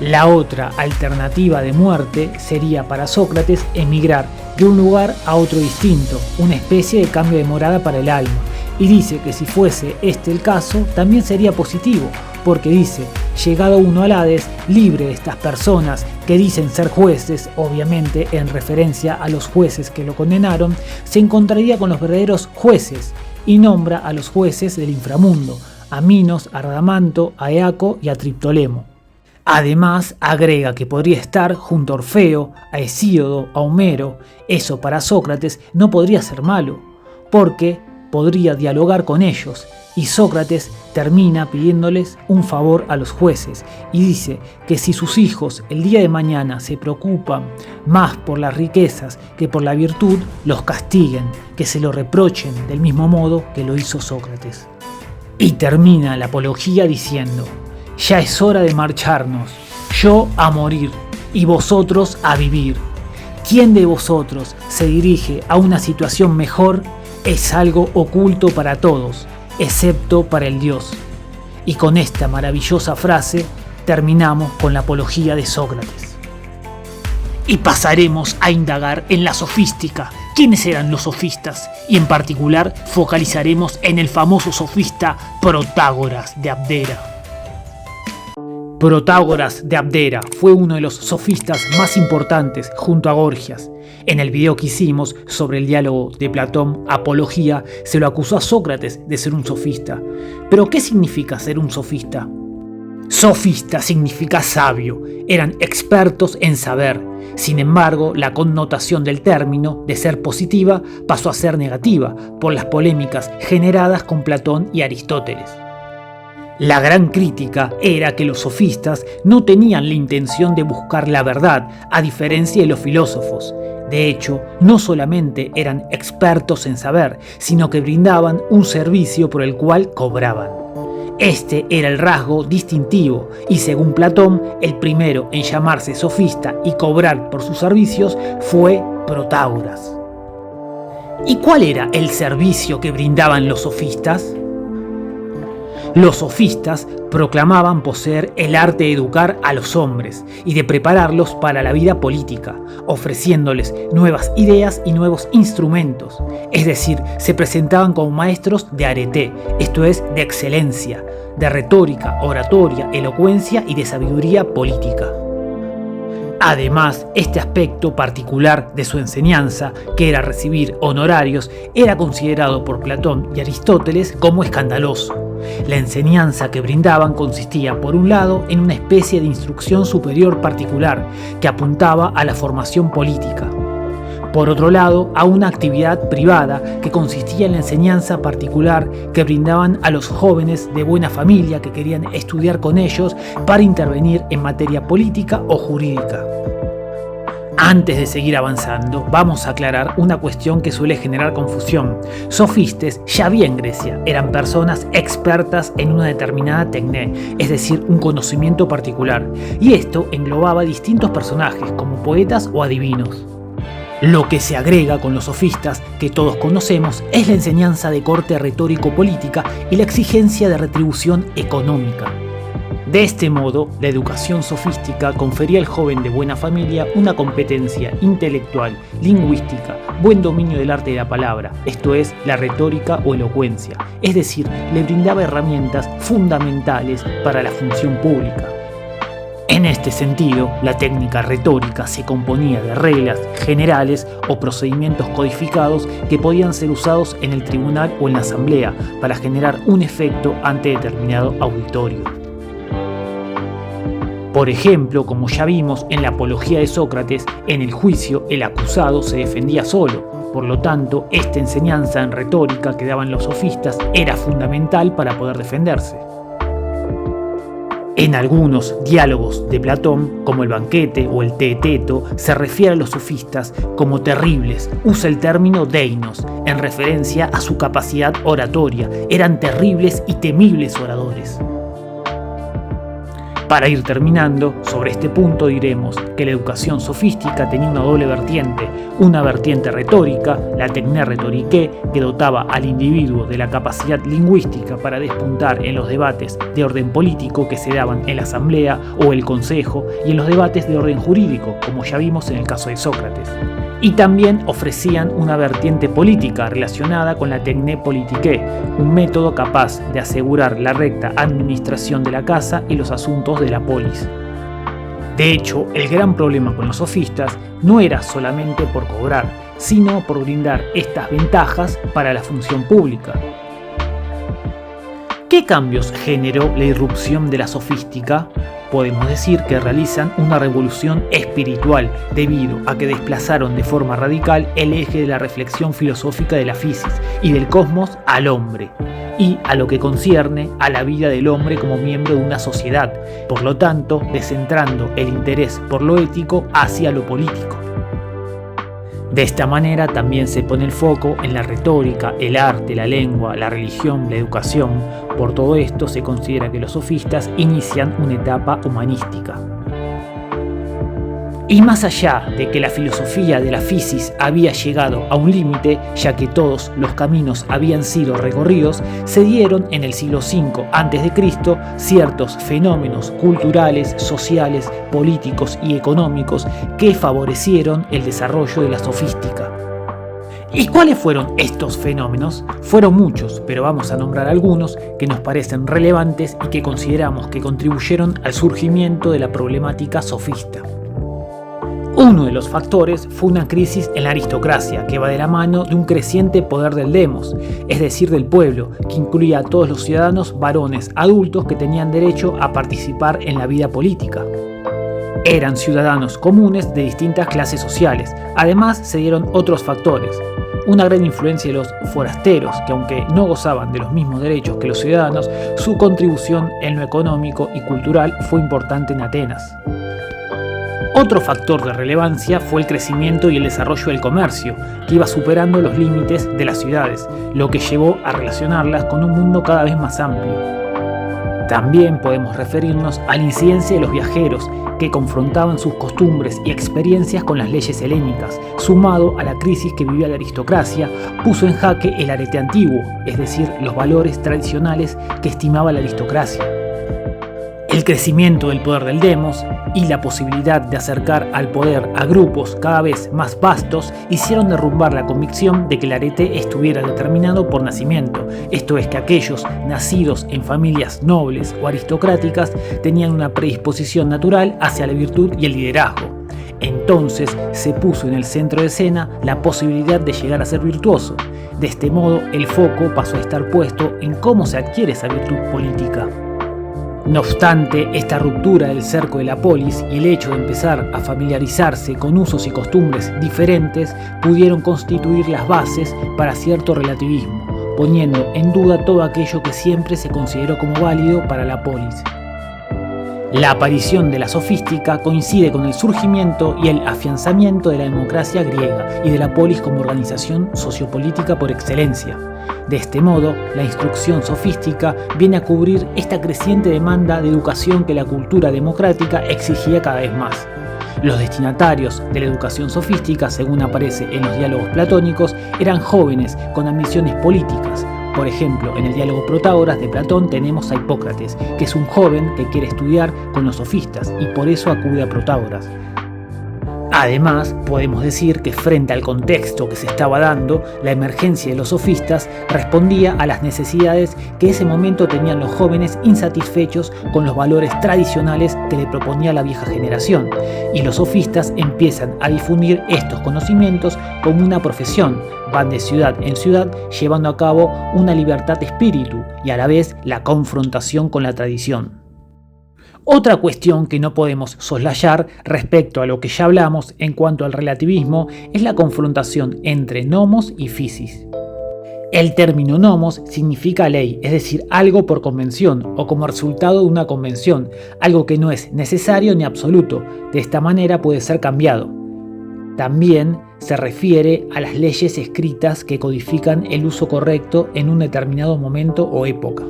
La otra alternativa de muerte sería para Sócrates emigrar de un lugar a otro distinto, una especie de cambio de morada para el alma, y dice que si fuese este el caso, también sería positivo, porque dice, llegado uno al Hades, libre de estas personas que dicen ser jueces, obviamente en referencia a los jueces que lo condenaron, se encontraría con los verdaderos jueces, y nombra a los jueces del inframundo, a Minos, a Radamanto, a Eaco y a Triptolemo. Además, agrega que podría estar junto a Orfeo, a Hesíodo, a Homero. Eso para Sócrates no podría ser malo, porque podría dialogar con ellos, y Sócrates termina pidiéndoles un favor a los jueces, y dice que si sus hijos el día de mañana se preocupan más por las riquezas que por la virtud, los castiguen, que se lo reprochen del mismo modo que lo hizo Sócrates. Y termina la apología diciendo: ya es hora de marcharnos, yo a morir y vosotros a vivir. ¿Quién de vosotros se dirige a una situación mejor? Es algo oculto para todos, excepto para el Dios. Y con esta maravillosa frase terminamos con la apología de Sócrates. Y pasaremos a indagar en la sofística. ¿Quiénes eran los sofistas? Y en particular focalizaremos en el famoso sofista Protágoras de Abdera. Protágoras de Abdera fue uno de los sofistas más importantes junto a Gorgias. En el video que hicimos sobre el diálogo de Platón, Apología, se lo acusó a Sócrates de ser un sofista. ¿Pero qué significa ser un sofista? Sofista significa sabio, eran expertos en saber. Sin embargo, la connotación del término, de ser positiva, pasó a ser negativa por las polémicas generadas con Platón y Aristóteles. La gran crítica era que los sofistas no tenían la intención de buscar la verdad, a diferencia de los filósofos. De hecho, no solamente eran expertos en saber, sino que brindaban un servicio por el cual cobraban. Este era el rasgo distintivo, y según Platón, el primero en llamarse sofista y cobrar por sus servicios fue Protágoras. ¿Y cuál era el servicio que brindaban los sofistas? Los sofistas proclamaban poseer el arte de educar a los hombres y de prepararlos para la vida política, ofreciéndoles nuevas ideas y nuevos instrumentos. Es decir, se presentaban como maestros de arete, esto es, de excelencia, de retórica, oratoria, elocuencia y de sabiduría política. Además, este aspecto particular de su enseñanza, que era recibir honorarios, era considerado por Platón y Aristóteles como escandaloso. La enseñanza que brindaban consistía, por un lado, en una especie de instrucción superior particular que apuntaba a la formación política. Por otro lado, a una actividad privada que consistía en la enseñanza particular que brindaban a los jóvenes de buena familia que querían estudiar con ellos para intervenir en materia política o jurídica. Antes de seguir avanzando, vamos a aclarar una cuestión que suele generar confusión. Sofistes ya había en Grecia, eran personas expertas en una determinada tecné, es decir, un conocimiento particular, y esto englobaba distintos personajes como poetas o adivinos. Lo que se agrega con los sofistas, que todos conocemos, es la enseñanza de corte retórico-política y la exigencia de retribución económica. De este modo, la educación sofística confería al joven de buena familia una competencia intelectual, lingüística, buen dominio del arte de la palabra, esto es, la retórica o elocuencia, es decir, le brindaba herramientas fundamentales para la función pública. En este sentido, la técnica retórica se componía de reglas generales o procedimientos codificados que podían ser usados en el tribunal o en la asamblea para generar un efecto ante determinado auditorio. Por ejemplo, como ya vimos en la apología de Sócrates, en el juicio el acusado se defendía solo. Por lo tanto, esta enseñanza en retórica que daban los sofistas era fundamental para poder defenderse. En algunos diálogos de Platón, como el banquete o el teeteto, se refiere a los sofistas como terribles. Usa el término deinos, en referencia a su capacidad oratoria. Eran terribles y temibles oradores. Para ir terminando, sobre este punto diremos que la educación sofística tenía una doble vertiente, una vertiente retórica, la techné rhetorique, que dotaba al individuo de la capacidad lingüística para despuntar en los debates de orden político que se daban en la asamblea o el consejo y en los debates de orden jurídico, como ya vimos en el caso de Sócrates. Y también ofrecían una vertiente política relacionada con la techné politique, un método capaz de asegurar la recta administración de la casa y los asuntos de la polis. De hecho, el gran problema con los sofistas no era solamente por cobrar, sino por brindar estas ventajas para la función pública. ¿Qué cambios generó la irrupción de la sofística? Podemos decir que realizan una revolución espiritual debido a que desplazaron de forma radical el eje de la reflexión filosófica de la fisis y del cosmos al hombre y a lo que concierne a la vida del hombre como miembro de una sociedad, por lo tanto descentrando el interés por lo ético hacia lo político. De esta manera también se pone el foco en la retórica, el arte, la lengua, la religión, la educación. Por todo esto se considera que los sofistas inician una etapa humanística. Y más allá de que la filosofía de la fisis había llegado a un límite, ya que todos los caminos habían sido recorridos, se dieron en el siglo V a.C. ciertos fenómenos culturales, sociales, políticos y económicos que favorecieron el desarrollo de la sofística. ¿Y cuáles fueron estos fenómenos? Fueron muchos, pero vamos a nombrar algunos que nos parecen relevantes y que consideramos que contribuyeron al surgimiento de la problemática sofista. Uno de los factores fue una crisis en la aristocracia que va de la mano de un creciente poder del demos, es decir, del pueblo, que incluía a todos los ciudadanos varones adultos que tenían derecho a participar en la vida política. Eran ciudadanos comunes de distintas clases sociales. Además, se dieron otros factores. Una gran influencia de los forasteros, que aunque no gozaban de los mismos derechos que los ciudadanos, su contribución en lo económico y cultural fue importante en Atenas. Otro factor de relevancia fue el crecimiento y el desarrollo del comercio, que iba superando los límites de las ciudades, lo que llevó a relacionarlas con un mundo cada vez más amplio. También podemos referirnos a la incidencia de los viajeros, que confrontaban sus costumbres y experiencias con las leyes helénicas, sumado a la crisis que vivía la aristocracia, puso en jaque el arete antiguo, es decir, los valores tradicionales que estimaba la aristocracia. El crecimiento del poder del demos y la posibilidad de acercar al poder a grupos cada vez más vastos hicieron derrumbar la convicción de que el arete estuviera determinado por nacimiento, esto es que aquellos nacidos en familias nobles o aristocráticas tenían una predisposición natural hacia la virtud y el liderazgo. Entonces se puso en el centro de escena la posibilidad de llegar a ser virtuoso. De este modo el foco pasó a estar puesto en cómo se adquiere esa virtud política. No obstante, esta ruptura del cerco de la polis y el hecho de empezar a familiarizarse con usos y costumbres diferentes pudieron constituir las bases para cierto relativismo, poniendo en duda todo aquello que siempre se consideró como válido para la polis. La aparición de la sofística coincide con el surgimiento y el afianzamiento de la democracia griega y de la polis como organización sociopolítica por excelencia. De este modo, la instrucción sofística viene a cubrir esta creciente demanda de educación que la cultura democrática exigía cada vez más. Los destinatarios de la educación sofística, según aparece en los diálogos platónicos, eran jóvenes con ambiciones políticas. Por ejemplo, en el diálogo Protágoras de Platón tenemos a Hipócrates, que es un joven que quiere estudiar con los sofistas y por eso acude a Protágoras. Además, podemos decir que frente al contexto que se estaba dando, la emergencia de los sofistas respondía a las necesidades que ese momento tenían los jóvenes insatisfechos con los valores tradicionales que le proponía la vieja generación, y los sofistas empiezan a difundir estos conocimientos como una profesión, van de ciudad en ciudad llevando a cabo una libertad de espíritu y a la vez la confrontación con la tradición. Otra cuestión que no podemos soslayar respecto a lo que ya hablamos en cuanto al relativismo es la confrontación entre nomos y physis. El término nomos significa ley, es decir, algo por convención o como resultado de una convención, algo que no es necesario ni absoluto, de esta manera puede ser cambiado. También se refiere a las leyes escritas que codifican el uso correcto en un determinado momento o época.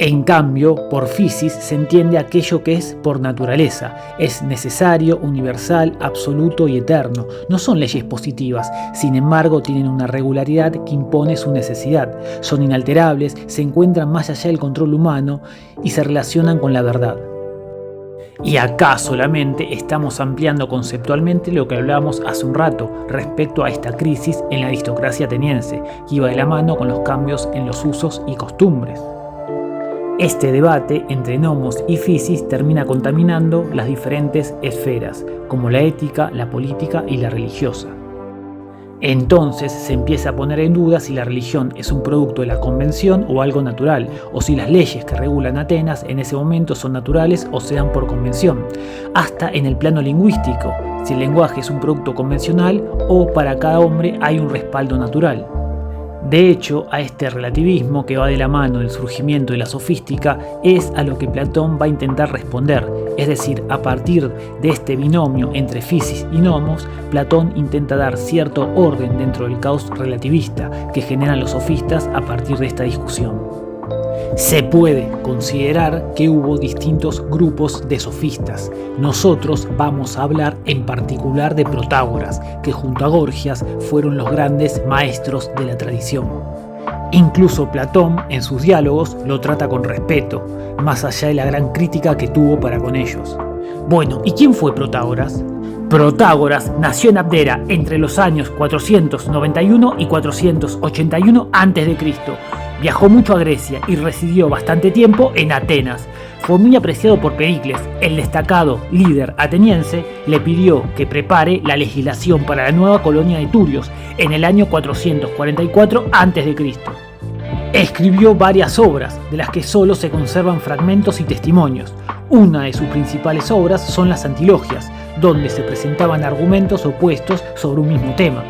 En cambio, por physis se entiende aquello que es por naturaleza, es necesario, universal, absoluto y eterno. No son leyes positivas, sin embargo tienen una regularidad que impone su necesidad. Son inalterables, se encuentran más allá del control humano y se relacionan con la verdad. Y acá solamente estamos ampliando conceptualmente lo que hablábamos hace un rato respecto a esta crisis en la aristocracia ateniense, que iba de la mano con los cambios en los usos y costumbres. Este debate entre nomos y physis termina contaminando las diferentes esferas, como la ética, la política y la religiosa. Entonces se empieza a poner en duda si la religión es un producto de la convención o algo natural, o si las leyes que regulan Atenas en ese momento son naturales o se dan por convención, hasta en el plano lingüístico, si el lenguaje es un producto convencional o para cada hombre hay un respaldo natural. De hecho, a este relativismo que va de la mano del surgimiento de la sofística es a lo que Platón va a intentar responder, es decir, a partir de este binomio entre physis y nomos, Platón intenta dar cierto orden dentro del caos relativista que generan los sofistas a partir de esta discusión. Se puede considerar que hubo distintos grupos de sofistas. Nosotros vamos a hablar en particular de Protágoras, que junto a Gorgias fueron los grandes maestros de la tradición. Incluso Platón, en sus diálogos, lo trata con respeto, más allá de la gran crítica que tuvo para con ellos. Bueno, ¿y quién fue Protágoras? Protágoras nació en Abdera entre los años 491 y 481 a.C. Viajó mucho a Grecia y residió bastante tiempo en Atenas. Fue muy apreciado por Pericles, el destacado líder ateniense, le pidió que prepare la legislación para la nueva colonia de Turios en el año 444 a.C. Escribió varias obras, de las que solo se conservan fragmentos y testimonios. Una de sus principales obras son las Antilogias, donde se presentaban argumentos opuestos sobre un mismo tema.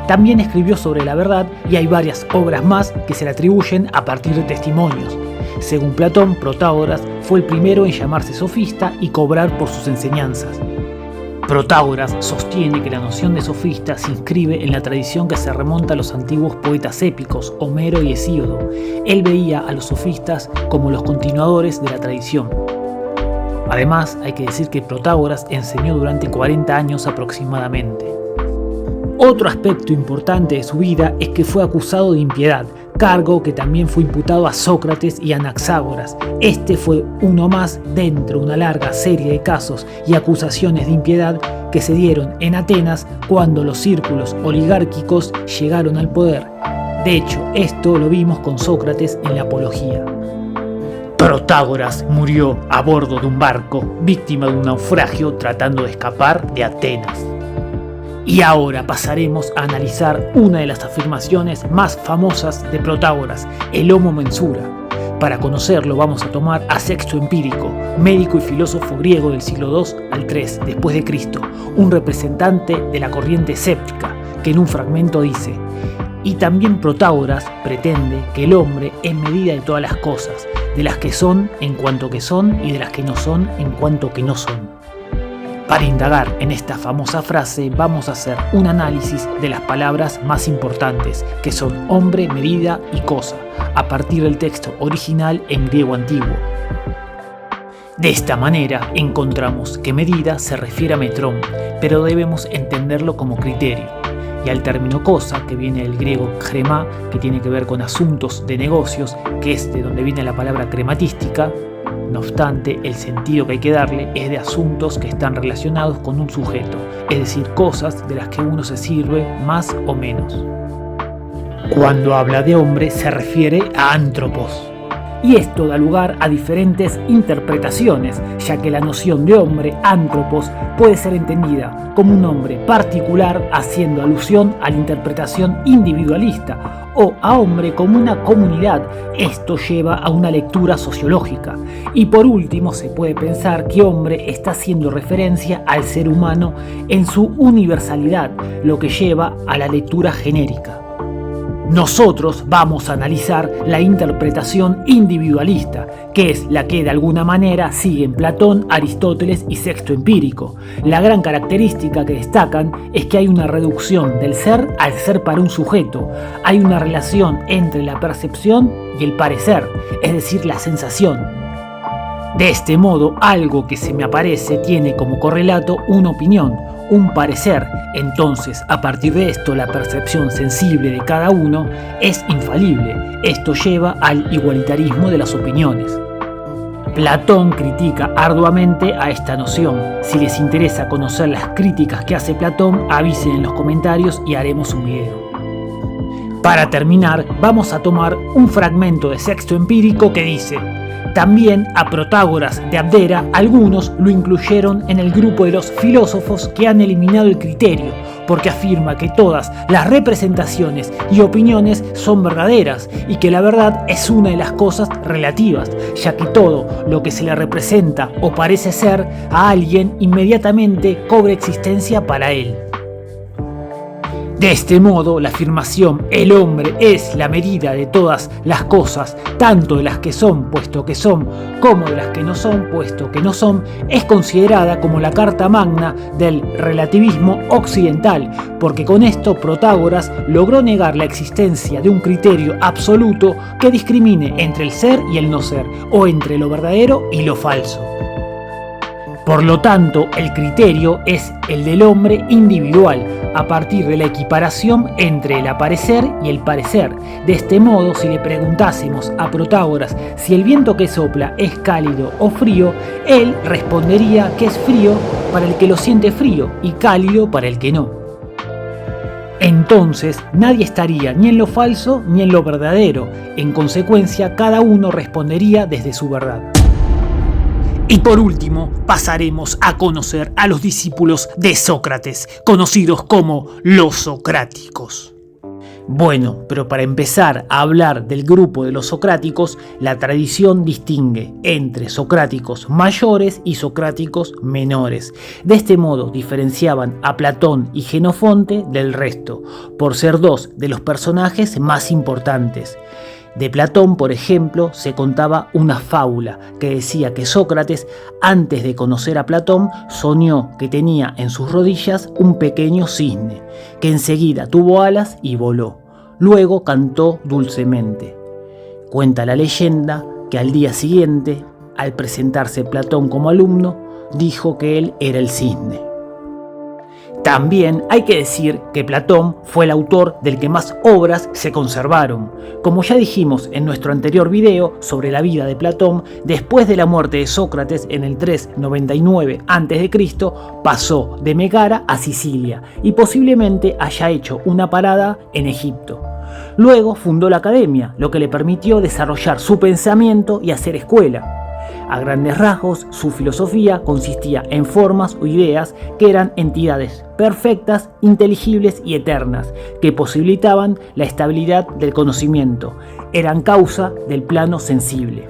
También escribió sobre la verdad y hay varias obras más que se le atribuyen a partir de testimonios. Según Platón, Protágoras fue el primero en llamarse sofista y cobrar por sus enseñanzas. Protágoras sostiene que la noción de sofista se inscribe en la tradición que se remonta a los antiguos poetas épicos, Homero y Hesíodo. Él veía a los sofistas como los continuadores de la tradición. Además, hay que decir que Protágoras enseñó durante 40 años aproximadamente. Otro aspecto importante de su vida es que fue acusado de impiedad, cargo que también fue imputado a Sócrates y a Anaxágoras. Este fue uno más dentro de una larga serie de casos y acusaciones de impiedad que se dieron en Atenas cuando los círculos oligárquicos llegaron al poder. De hecho, esto lo vimos con Sócrates en la Apología. Protágoras murió a bordo de un barco, víctima de un naufragio tratando de escapar de Atenas. Y ahora pasaremos a analizar una de las afirmaciones más famosas de Protágoras, el homo mensura. Para conocerlo vamos a tomar a Sexto Empírico, médico y filósofo griego del siglo II al III después de Cristo, un representante de la corriente escéptica, que en un fragmento dice: y también Protágoras pretende que el hombre es medida de todas las cosas, de las que son en cuanto que son y de las que no son en cuanto que no son. Para indagar en esta famosa frase vamos a hacer un análisis de las palabras más importantes, que son hombre, medida y cosa, a partir del texto original en griego antiguo. De esta manera encontramos que medida se refiere a metrón, pero debemos entenderlo como criterio. Y al término cosa, que viene del griego krema, que tiene que ver con asuntos de negocios, que es de donde viene la palabra crematística. No obstante, el sentido que hay que darle es de asuntos que están relacionados con un sujeto, es decir, cosas de las que uno se sirve más o menos. Cuando habla de hombre se refiere a antropos. Y esto da lugar a diferentes interpretaciones, ya que la noción de hombre, antropos, puede ser entendida como un hombre particular haciendo alusión a la interpretación individualista, o a hombre como una comunidad. Esto lleva a una lectura sociológica. Y por último se puede pensar que hombre está haciendo referencia al ser humano en su universalidad, lo que lleva a la lectura genérica. Nosotros vamos a analizar la interpretación individualista, que es la que de alguna manera siguen Platón, Aristóteles y Sexto Empírico. La gran característica que destacan es que hay una reducción del ser al ser para un sujeto. Hay una relación entre la percepción y el parecer, es decir, la sensación. De este modo, algo que se me aparece tiene como correlato una opinión, un parecer. Entonces, a partir de esto, la percepción sensible de cada uno es infalible. Esto lleva al igualitarismo de las opiniones. Platón critica arduamente a esta noción. Si les interesa conocer las críticas que hace Platón, avisen en los comentarios y haremos un video. Para terminar, vamos a tomar un fragmento de Sexto Empírico que dice: también a Protágoras de Abdera algunos lo incluyeron en el grupo de los filósofos que han eliminado el criterio, porque afirma que todas las representaciones y opiniones son verdaderas y que la verdad es una de las cosas relativas, ya que todo lo que se le representa o parece ser a alguien inmediatamente cobra existencia para él. De este modo, la afirmación "el hombre es la medida de todas las cosas, tanto de las que son, puesto que son, como de las que no son, puesto que no son", es considerada como la carta magna del relativismo occidental, porque con esto Protágoras logró negar la existencia de un criterio absoluto que discrimine entre el ser y el no ser, o entre lo verdadero y lo falso. Por lo tanto, el criterio es el del hombre individual, a partir de la equiparación entre el aparecer y el parecer. De este modo, si le preguntásemos a Protágoras si el viento que sopla es cálido o frío, él respondería que es frío para el que lo siente frío y cálido para el que no. Entonces, nadie estaría ni en lo falso ni en lo verdadero. En consecuencia, cada uno respondería desde su verdad. Y por último, pasaremos a conocer a los discípulos de Sócrates, conocidos como los socráticos. Bueno, pero para empezar a hablar del grupo de los socráticos, la tradición distingue entre socráticos mayores y socráticos menores. De este modo diferenciaban a Platón y Jenofonte del resto, por ser dos de los personajes más importantes. De Platón, por ejemplo, se contaba una fábula que decía que Sócrates, antes de conocer a Platón, soñó que tenía en sus rodillas un pequeño cisne, que enseguida tuvo alas y voló. Luego cantó dulcemente. Cuenta la leyenda que al día siguiente, al presentarse Platón como alumno, dijo que él era el cisne. También hay que decir que Platón fue el autor del que más obras se conservaron. Como ya dijimos en nuestro anterior video sobre la vida de Platón, después de la muerte de Sócrates en el 399 a.C., pasó de Megara a Sicilia y posiblemente haya hecho una parada en Egipto. Luego fundó la academia, lo que le permitió desarrollar su pensamiento y hacer escuela. A grandes rasgos, su filosofía consistía en formas o ideas que eran entidades perfectas, inteligibles y eternas, que posibilitaban la estabilidad del conocimiento, eran causa del plano sensible.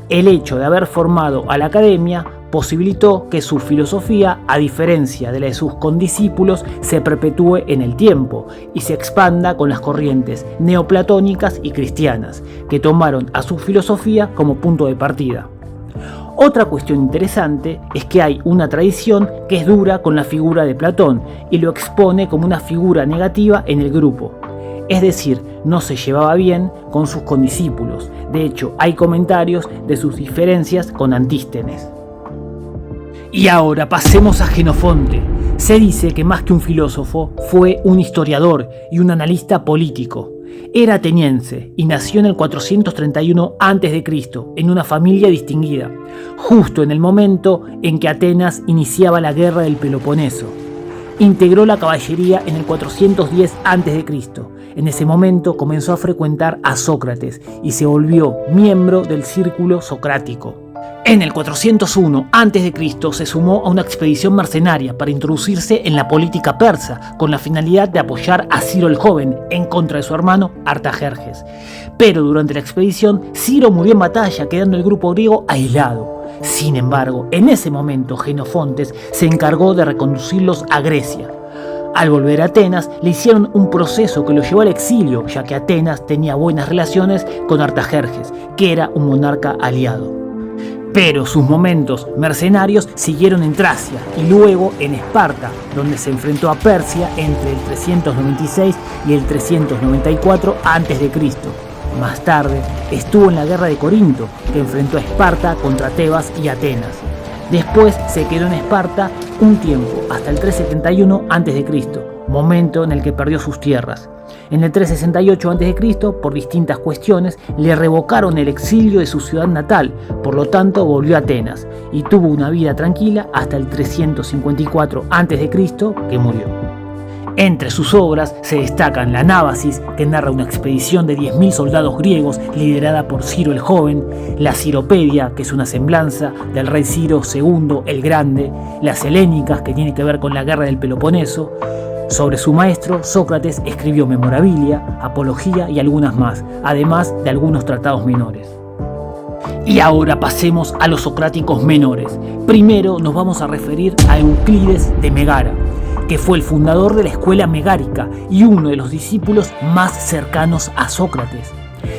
El hecho de haber formado a la academia posibilitó que su filosofía, a diferencia de la de sus condiscípulos, se perpetúe en el tiempo y se expanda con las corrientes neoplatónicas y cristianas, que tomaron a su filosofía como punto de partida. Otra cuestión interesante es que hay una tradición que es dura con la figura de Platón y lo expone como una figura negativa en el grupo. Es decir, no se llevaba bien con sus condiscípulos. De hecho, hay comentarios de sus diferencias con Antístenes. Y ahora pasemos a Jenofonte. Se dice que más que un filósofo, fue un historiador y un analista político. Era ateniense y nació en el 431 a.C. en una familia distinguida, justo en el momento en que Atenas iniciaba la guerra del Peloponeso. Integró la caballería en el 410 a.C. En ese momento comenzó a frecuentar a Sócrates y se volvió miembro del círculo socrático. En el 401 a.C. se sumó a una expedición mercenaria para introducirse en la política persa con la finalidad de apoyar a Ciro el Joven en contra de su hermano Artajerjes. Pero durante la expedición, Ciro murió en batalla, quedando el grupo griego aislado. Sin embargo, en ese momento Jenofonte se encargó de reconducirlos a Grecia. Al volver a Atenas, le hicieron un proceso que lo llevó al exilio, ya que Atenas tenía buenas relaciones con Artajerjes, que era un monarca aliado. Pero sus momentos mercenarios siguieron en Tracia y luego en Esparta, donde se enfrentó a Persia entre el 396 y el 394 a.C. Más tarde estuvo en la guerra de Corinto, que enfrentó a Esparta contra Tebas y Atenas. Después se quedó en Esparta un tiempo, hasta el 371 a.C., momento en el que perdió sus tierras. En el 368 a.C., por distintas cuestiones, le revocaron el exilio de su ciudad natal, por lo tanto volvió a Atenas y tuvo una vida tranquila hasta el 354 a.C., que murió. Entre sus obras se destacan la Nábasis, que narra una expedición de 10.000 soldados griegos liderada por Ciro el Joven, la Ciropedia, que es una semblanza del rey Ciro II el Grande, las Helénicas, que tiene que ver con la guerra del Peloponeso. Sobre su maestro, Sócrates escribió Memorabilia, Apología y algunas más, además de algunos tratados menores. Y ahora pasemos a los socráticos menores. Primero nos vamos a referir a Euclides de Megara, que fue el fundador de la escuela megárica y uno de los discípulos más cercanos a Sócrates.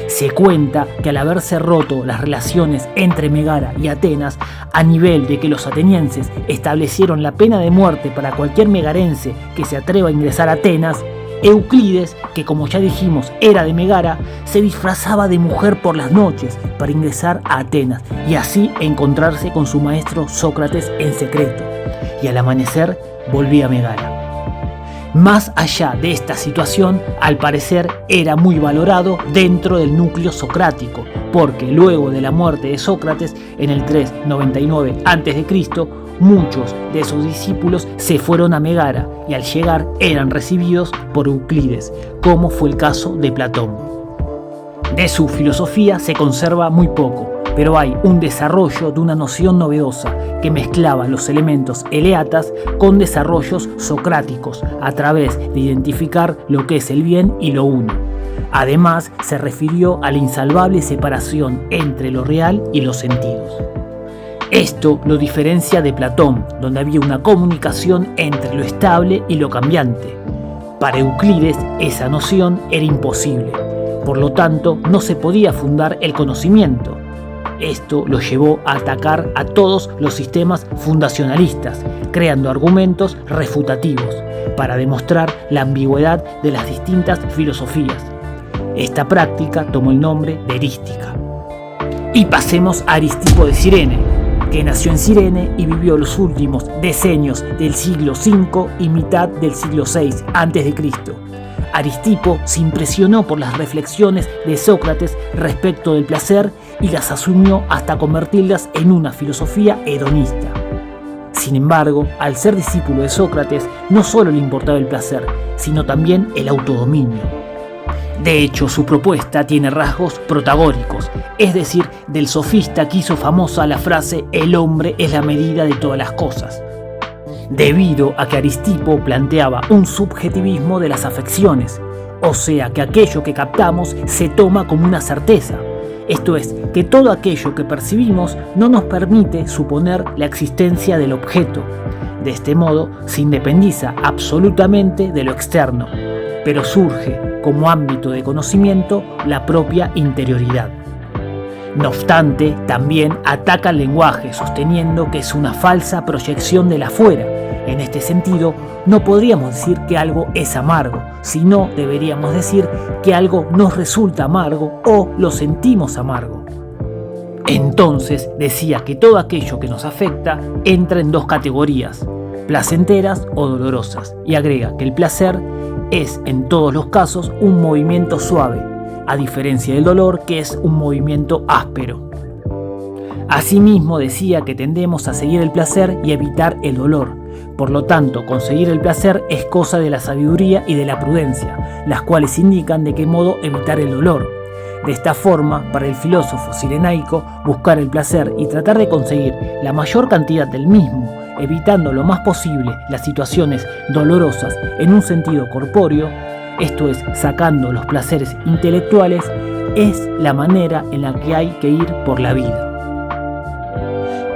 Se cuenta que al haberse roto las relaciones entre Megara y Atenas, a nivel de que los atenienses establecieron la pena de muerte para cualquier megarense que se atreva a ingresar a Atenas, Euclides, que como ya dijimos era de Megara, se disfrazaba de mujer por las noches para ingresar a Atenas y así encontrarse con su maestro Sócrates en secreto. Y al amanecer volvía a Megara. Más allá de esta situación, al parecer era muy valorado dentro del núcleo socrático, porque luego de la muerte de Sócrates en el 399 a.C., muchos de sus discípulos se fueron a Megara y al llegar eran recibidos por Euclides, como fue el caso de Platón. De su filosofía se conserva muy poco, pero hay un desarrollo de una noción novedosa que mezclaba los elementos eleatas con desarrollos socráticos a través de identificar lo que es el bien y lo uno. Además, se refirió a la insalvable separación entre lo real y los sentidos. Esto lo diferencia de Platón, donde había una comunicación entre lo estable y lo cambiante. Para Euclides, esa noción era imposible. Por lo tanto, no se podía fundar el conocimiento. Esto lo llevó a atacar a todos los sistemas fundacionalistas, creando argumentos refutativos para demostrar la ambigüedad de las distintas filosofías. Esta práctica tomó el nombre de erística. Y pasemos a Aristipo de Cirene, que nació en Cirene y vivió los últimos decenios del siglo V y mitad del siglo VI a.C. Aristipo se impresionó por las reflexiones de Sócrates respecto del placer y las asumió hasta convertirlas en una filosofía hedonista. Sin embargo, al ser discípulo de Sócrates, no solo le importaba el placer, sino también el autodominio. De hecho, su propuesta tiene rasgos protagóricos, es decir, del sofista que hizo famosa la frase «el hombre es la medida de todas las cosas», debido a que Aristipo planteaba un subjetivismo de las afecciones, o sea que aquello que captamos se toma como una certeza. Esto es, que todo aquello que percibimos no nos permite suponer la existencia del objeto. De este modo, se independiza absolutamente de lo externo, pero surge como ámbito de conocimiento la propia interioridad. No obstante, también ataca el lenguaje, sosteniendo que es una falsa proyección del afuera. En este sentido, no podríamos decir que algo es amargo, sino deberíamos decir que algo nos resulta amargo o lo sentimos amargo. Entonces decía que todo aquello que nos afecta entra en dos categorías, placenteras o dolorosas, y agrega que el placer es en todos los casos un movimiento suave, a diferencia del dolor, que es un movimiento áspero. Asimismo decía que tendemos a seguir el placer y evitar el dolor. Por lo tanto, conseguir el placer es cosa de la sabiduría y de la prudencia, las cuales indican de qué modo evitar el dolor. De esta forma, para el filósofo cirenaico, buscar el placer y tratar de conseguir la mayor cantidad del mismo, evitando lo más posible las situaciones dolorosas en un sentido corpóreo, esto es, sacando los placeres intelectuales, es la manera en la que hay que ir por la vida.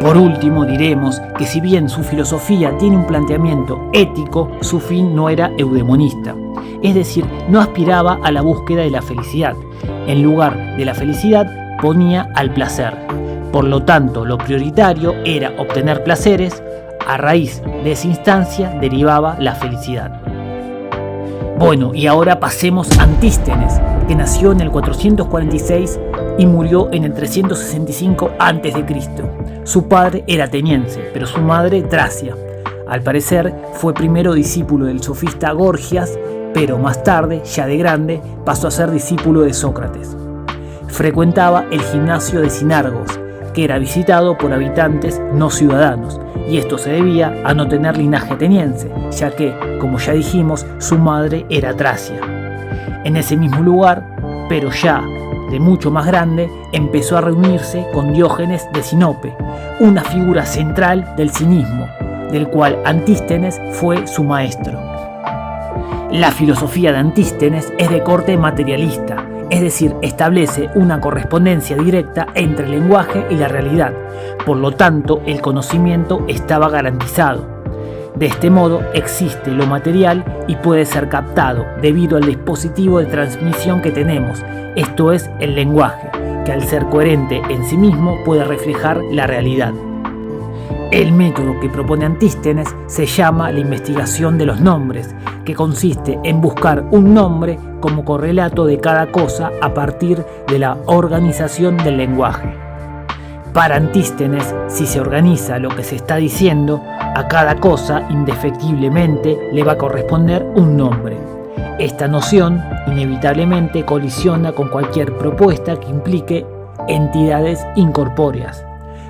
Por último, diremos que si bien su filosofía tiene un planteamiento ético, su fin no era eudemonista, es decir, no aspiraba a la búsqueda de la felicidad. En lugar de la felicidad, ponía al placer. Por lo tanto, lo prioritario era obtener placeres, a raíz de esa instancia derivaba la felicidad. Bueno, y ahora pasemos a Antístenes, que nació en el 446 y murió en el 365 a.C. Su padre era ateniense, pero su madre tracia. Al parecer, fue primero discípulo del sofista Gorgias, pero más tarde, ya de grande, pasó a ser discípulo de Sócrates. Frecuentaba el gimnasio de Sinargos, que era visitado por habitantes no ciudadanos, y esto se debía a no tener linaje ateniense, ya que, como ya dijimos, su madre era tracia. En ese mismo lugar, pero ya de mucho más grande, empezó a reunirse con Diógenes de Sinope, una figura central del cinismo, del cual Antístenes fue su maestro. La filosofía de Antístenes es de corte materialista, es decir, establece una correspondencia directa entre el lenguaje y la realidad, por lo tanto el conocimiento estaba garantizado. De este modo existe lo material y puede ser captado debido al dispositivo de transmisión que tenemos, esto es el lenguaje, que al ser coherente en sí mismo puede reflejar la realidad. El método que propone Antístenes se llama la investigación de los nombres, que consiste en buscar un nombre como correlato de cada cosa a partir de la organización del lenguaje. Para Antístenes, si se organiza lo que se está diciendo, a cada cosa indefectiblemente le va a corresponder un nombre. Esta noción inevitablemente colisiona con cualquier propuesta que implique entidades incorpóreas,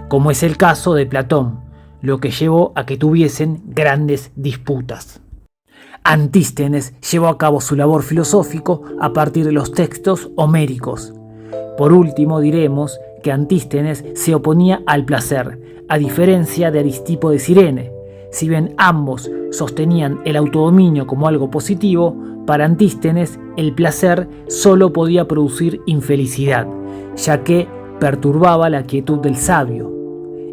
como es el caso de Platón, lo que llevó a que tuviesen grandes disputas. Antístenes llevó a cabo su labor filosófico a partir de los textos homéricos. Por último, diremos que Antístenes se oponía al placer, a diferencia de Aristipo de Cirene. Si bien ambos sostenían el autodominio como algo positivo, para Antístenes el placer solo podía producir infelicidad, ya que perturbaba la quietud del sabio,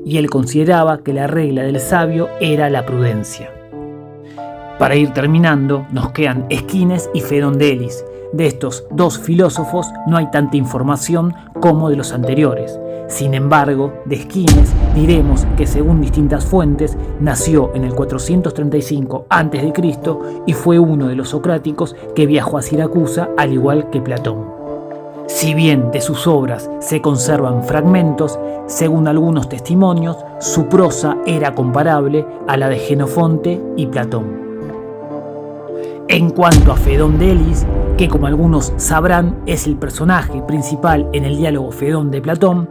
y él consideraba que la regla del sabio era la prudencia. Para ir terminando, nos quedan Esquines y Fedón de Elis. De estos dos filósofos no hay tanta información como de los anteriores. Sin embargo, de Esquines diremos que según distintas fuentes nació en el 435 a.C. y fue uno de los socráticos que viajó a Siracusa al igual que Platón. Si bien de sus obras se conservan fragmentos, según algunos testimonios, su prosa era comparable a la de Jenofonte y Platón. En cuanto a Fedón de Elis, que como algunos sabrán es el personaje principal en el diálogo Fedón de Platón,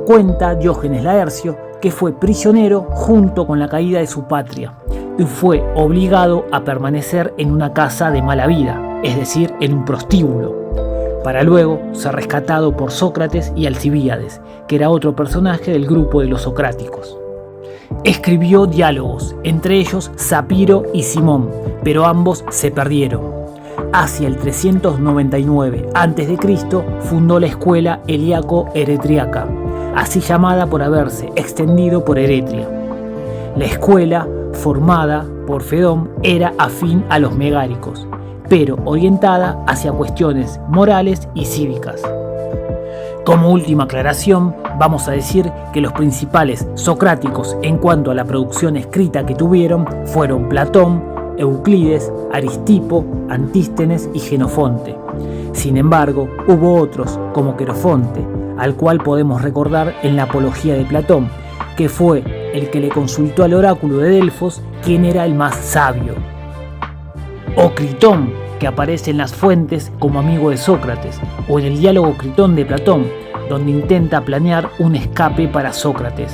cuenta Diógenes Laercio que fue prisionero junto con la caída de su patria y fue obligado a permanecer en una casa de mala vida, es decir, en un prostíbulo, para luego ser rescatado por Sócrates y Alcibíades, que era otro personaje del grupo de los socráticos. Escribió diálogos, entre ellos Zapiro y Simón, pero ambos se perdieron. Hacia el 399 a.C. fundó la escuela Eliaco-Eretriaca, así llamada por haberse extendido por Eretria. La escuela, formada por Fedón, era afín a los megáricos, pero orientada hacia cuestiones morales y cívicas. Como última aclaración, vamos a decir que los principales socráticos en cuanto a la producción escrita que tuvieron fueron Platón, Euclides, Aristipo, Antístenes y Jenofonte. Sin embargo, hubo otros como Querofonte, al cual podemos recordar en la Apología de Platón, que fue el que le consultó al oráculo de Delfos quién era el más sabio. O Critón, que aparece en las fuentes como amigo de Sócrates, o en el diálogo Critón de Platón, donde intenta planear un escape para Sócrates.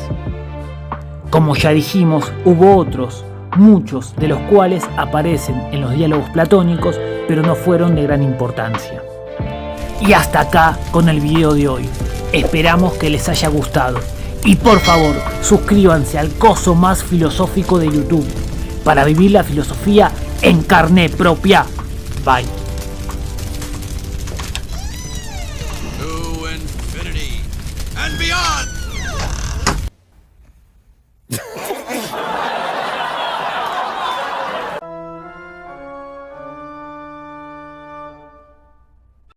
Como ya dijimos, hubo otros, muchos de los cuales aparecen en los diálogos platónicos, pero no fueron de gran importancia. Y hasta acá con el video de hoy. Esperamos que les haya gustado. Y por favor, suscríbanse al coso más filosófico de YouTube, para vivir la filosofía en carne propia. Bye. To infinity and beyond!